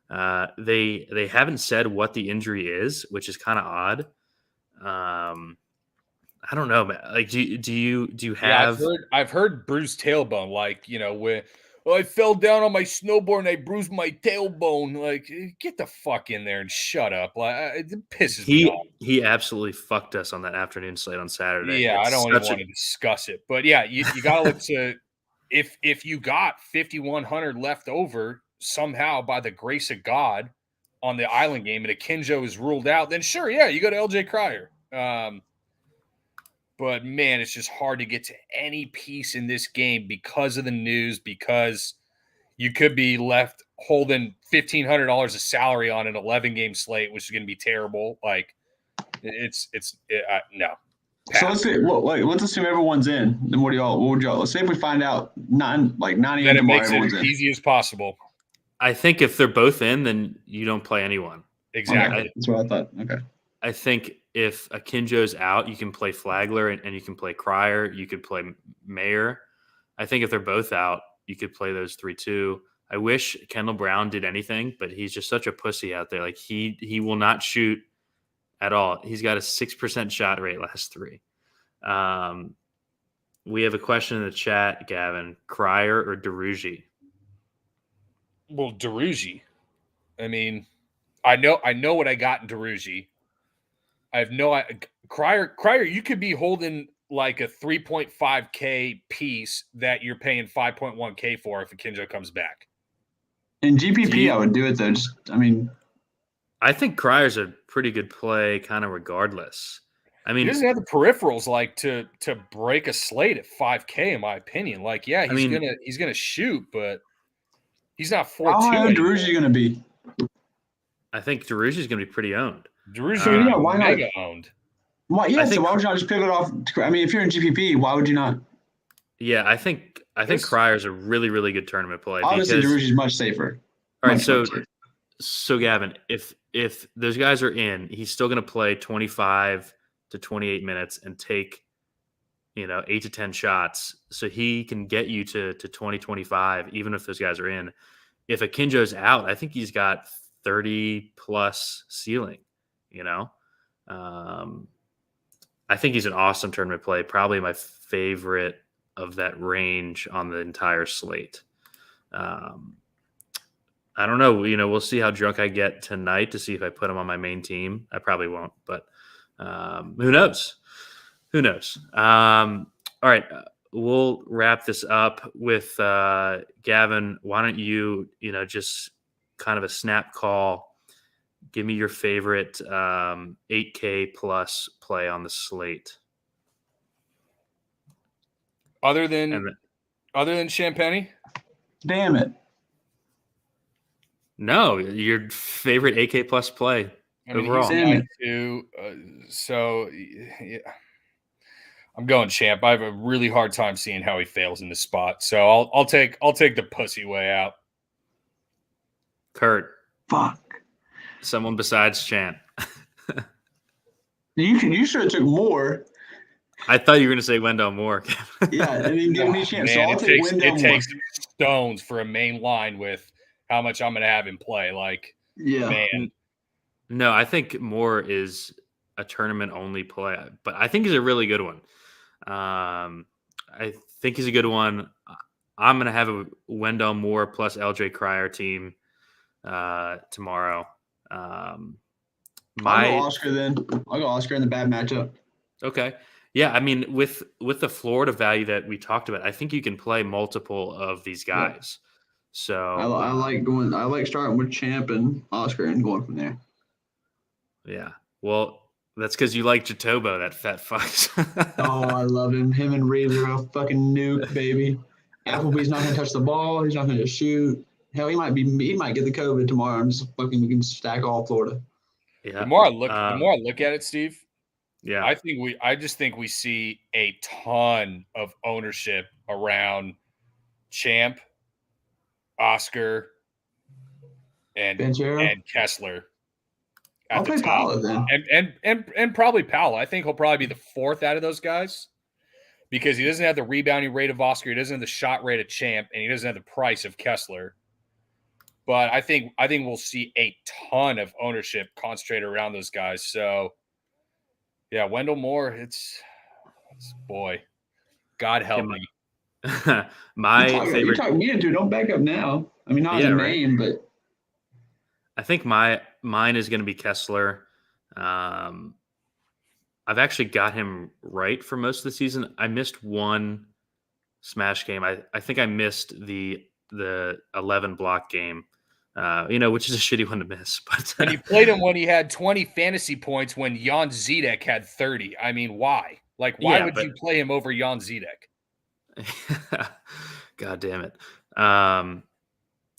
They haven't said what the injury is, which is kind of odd. I don't know, man. Like, do you have? Yeah, I've heard bruised tailbone. Like, where I fell down on my snowboard and I bruised my tailbone. Like, get the fuck in there and shut up. Like, it pisses me off. He absolutely fucked us on that afternoon slate on Saturday. Yeah, I don't even want to discuss it. But yeah, you got to look to if you got 5,100 left over somehow by the grace of God on the island game and Akinjo is ruled out, then sure, yeah, you go to LJ Cryer. But man, it's just hard to get to any piece in this game because of the news, because you could be left holding $1,500 of salary on an 11-game slate, which is going to be terrible. Like, no. Pass. So let's say, let's assume everyone's in. Then what would y'all? Let's say if we find out 9 then it makes it as easy as possible. I think if they're both in, then you don't play anyone. Exactly. Okay. That's what I thought. Okay. I think if Akinjo's out, you can play Flagler and you can play Cryer. You could play Mayer. I think if they're both out, you could play those 3 too. I wish Kendall Brown did anything, but he's just such a pussy out there. Like he will not shoot at all. He's got a 6% shot rate last 3. We have a question in the chat, Gavin. Cryer or DeRougie? Well, DeRougie. I mean, I know what I got in DeRougie. I have no Cryer, you could be holding like a 3.5K piece that you're paying 5.1K for if Akinjo comes back. In GPP, I would do it though. I think Cryer's a pretty good play, kind of regardless. I He mean, doesn't have the peripherals like to break a slate at 5K, in my opinion. Like, yeah, he's gonna shoot, but he's not 4-2 How high on anymore. DeRozan going to be? I think DeRozan's going to be pretty owned. DeRozan's yeah, why not? mega owned. Why? Yeah. I So think- why would you not just pick it off? I mean, if you're in GPP, why would you not? Yeah, I think Cryer's a really, really good tournament play. Obviously, because, DeRozan's much safer. all right, Much so safer. so Gavin, if those guys are in, he's still going to play 25 to 28 minutes and take 8 to 10 shots, so he can get you to 20, 25, even if those guys are in. If Akinjo's out, I think he's got 30 plus ceiling. I think he's an awesome tournament play. Probably my favorite of that range on the entire slate. I don't know. We'll see how drunk I get tonight to see if I put him on my main team. I probably won't, but who knows? Who knows? All right. We'll wrap this up with Gavin. Why don't you, just kind of a snap call. Give me your favorite 8K plus play on the slate. Other than Champagne? Damn it. No, your favorite 8K plus play overall. He's so yeah. I'm going Champ. I have a really hard time seeing how he fails in this spot. So I'll take the pussy way out. Kurt. Fuck. Someone besides Champ. You should have took more. I thought you were going to say Wendell Moore. Yeah, I mean, give me a chance. So Man, I'll take Wendell Moore. it takes stones for a main line with how much I'm going to have him play. Like, Yeah. man. No, I think Moore is a tournament-only play, but I think he's a really good one. I think he's a good one. I'm going to have a Wendell Moore plus LJ Cryer team tomorrow. I'll go Oscar then. I'll go Oscar in the bad matchup. Okay. Yeah, I mean, with the Florida value that we talked about, I think you can play multiple of these guys. Yeah. So I like starting with Champ and Oscar and going from there. Yeah. Well, that's because you like Jatobo, that fat fuck. Oh, I love him. Him and Reeves are a fucking nuke, baby. Applebee's not gonna touch the ball. He's not gonna shoot. Hell, he might get the COVID tomorrow. I'm just fucking. We can stack all Florida. Yeah. The more I look at it, Steve. Yeah. I just think we see a ton of ownership around Champ, Oscar, and Kessler. I'll play Powell then. And probably Powell. I think he'll probably be the fourth out of those guys because he doesn't have the rebounding rate of Oscar, he doesn't have the shot rate of Champ, and he doesn't have the price of Kessler. But I think we'll see a ton of ownership concentrated around those guys. So yeah, Wendell Moore, it's boy, God help me. My favorite. You talk me into it. Don't back up now. I mean, not the name, but I think mine is going to be Kessler. I've actually got him right for most of the season. I missed one smash game. I think I missed the 11 block game, which is a shitty one to miss. But and you played him when he had 20 fantasy points when Jan Zedek had 30. I mean, why? Like, why would you play him over Jan Zedek? God damn it.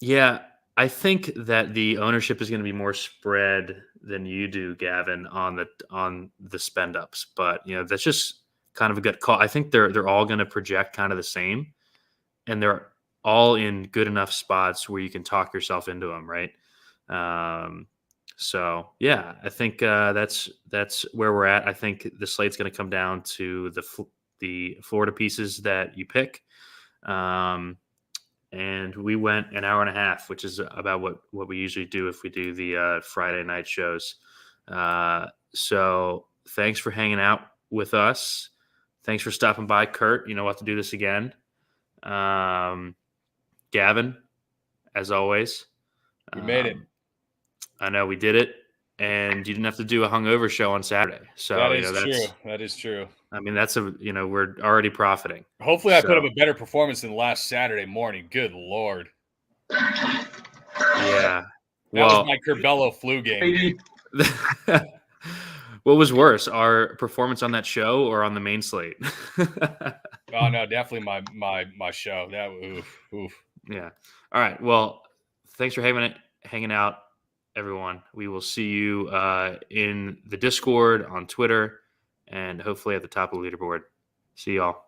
Yeah. I think that the ownership is going to be more spread than you do, Gavin, on the spend ups. But that's just kind of a good call. I think they're all going to project kind of the same, and they're all in good enough spots where you can talk yourself into them, right? So yeah, I think that's where we're at. I think the slate's going to come down to the Florida pieces that you pick. And we went an hour and a half, which is about what we usually do if we do the Friday night shows. So thanks for hanging out with us. Thanks for stopping by, Kurt. We'll have to do this again. Gavin, as always. We made it. I know we did it. And you didn't have to do a hungover show on Saturday. So that is true. That is true. I mean, we're already profiting. Hopefully I put up a better performance than last Saturday morning. Good Lord. Yeah. That was my Curbelo flu game. What was worse, our performance on that show or on the main slate? Oh no, definitely my show. That oof. Yeah. All right. Well, thanks for hanging out, everyone. We will see you in the Discord, on Twitter, and hopefully at the top of the leaderboard. See y'all.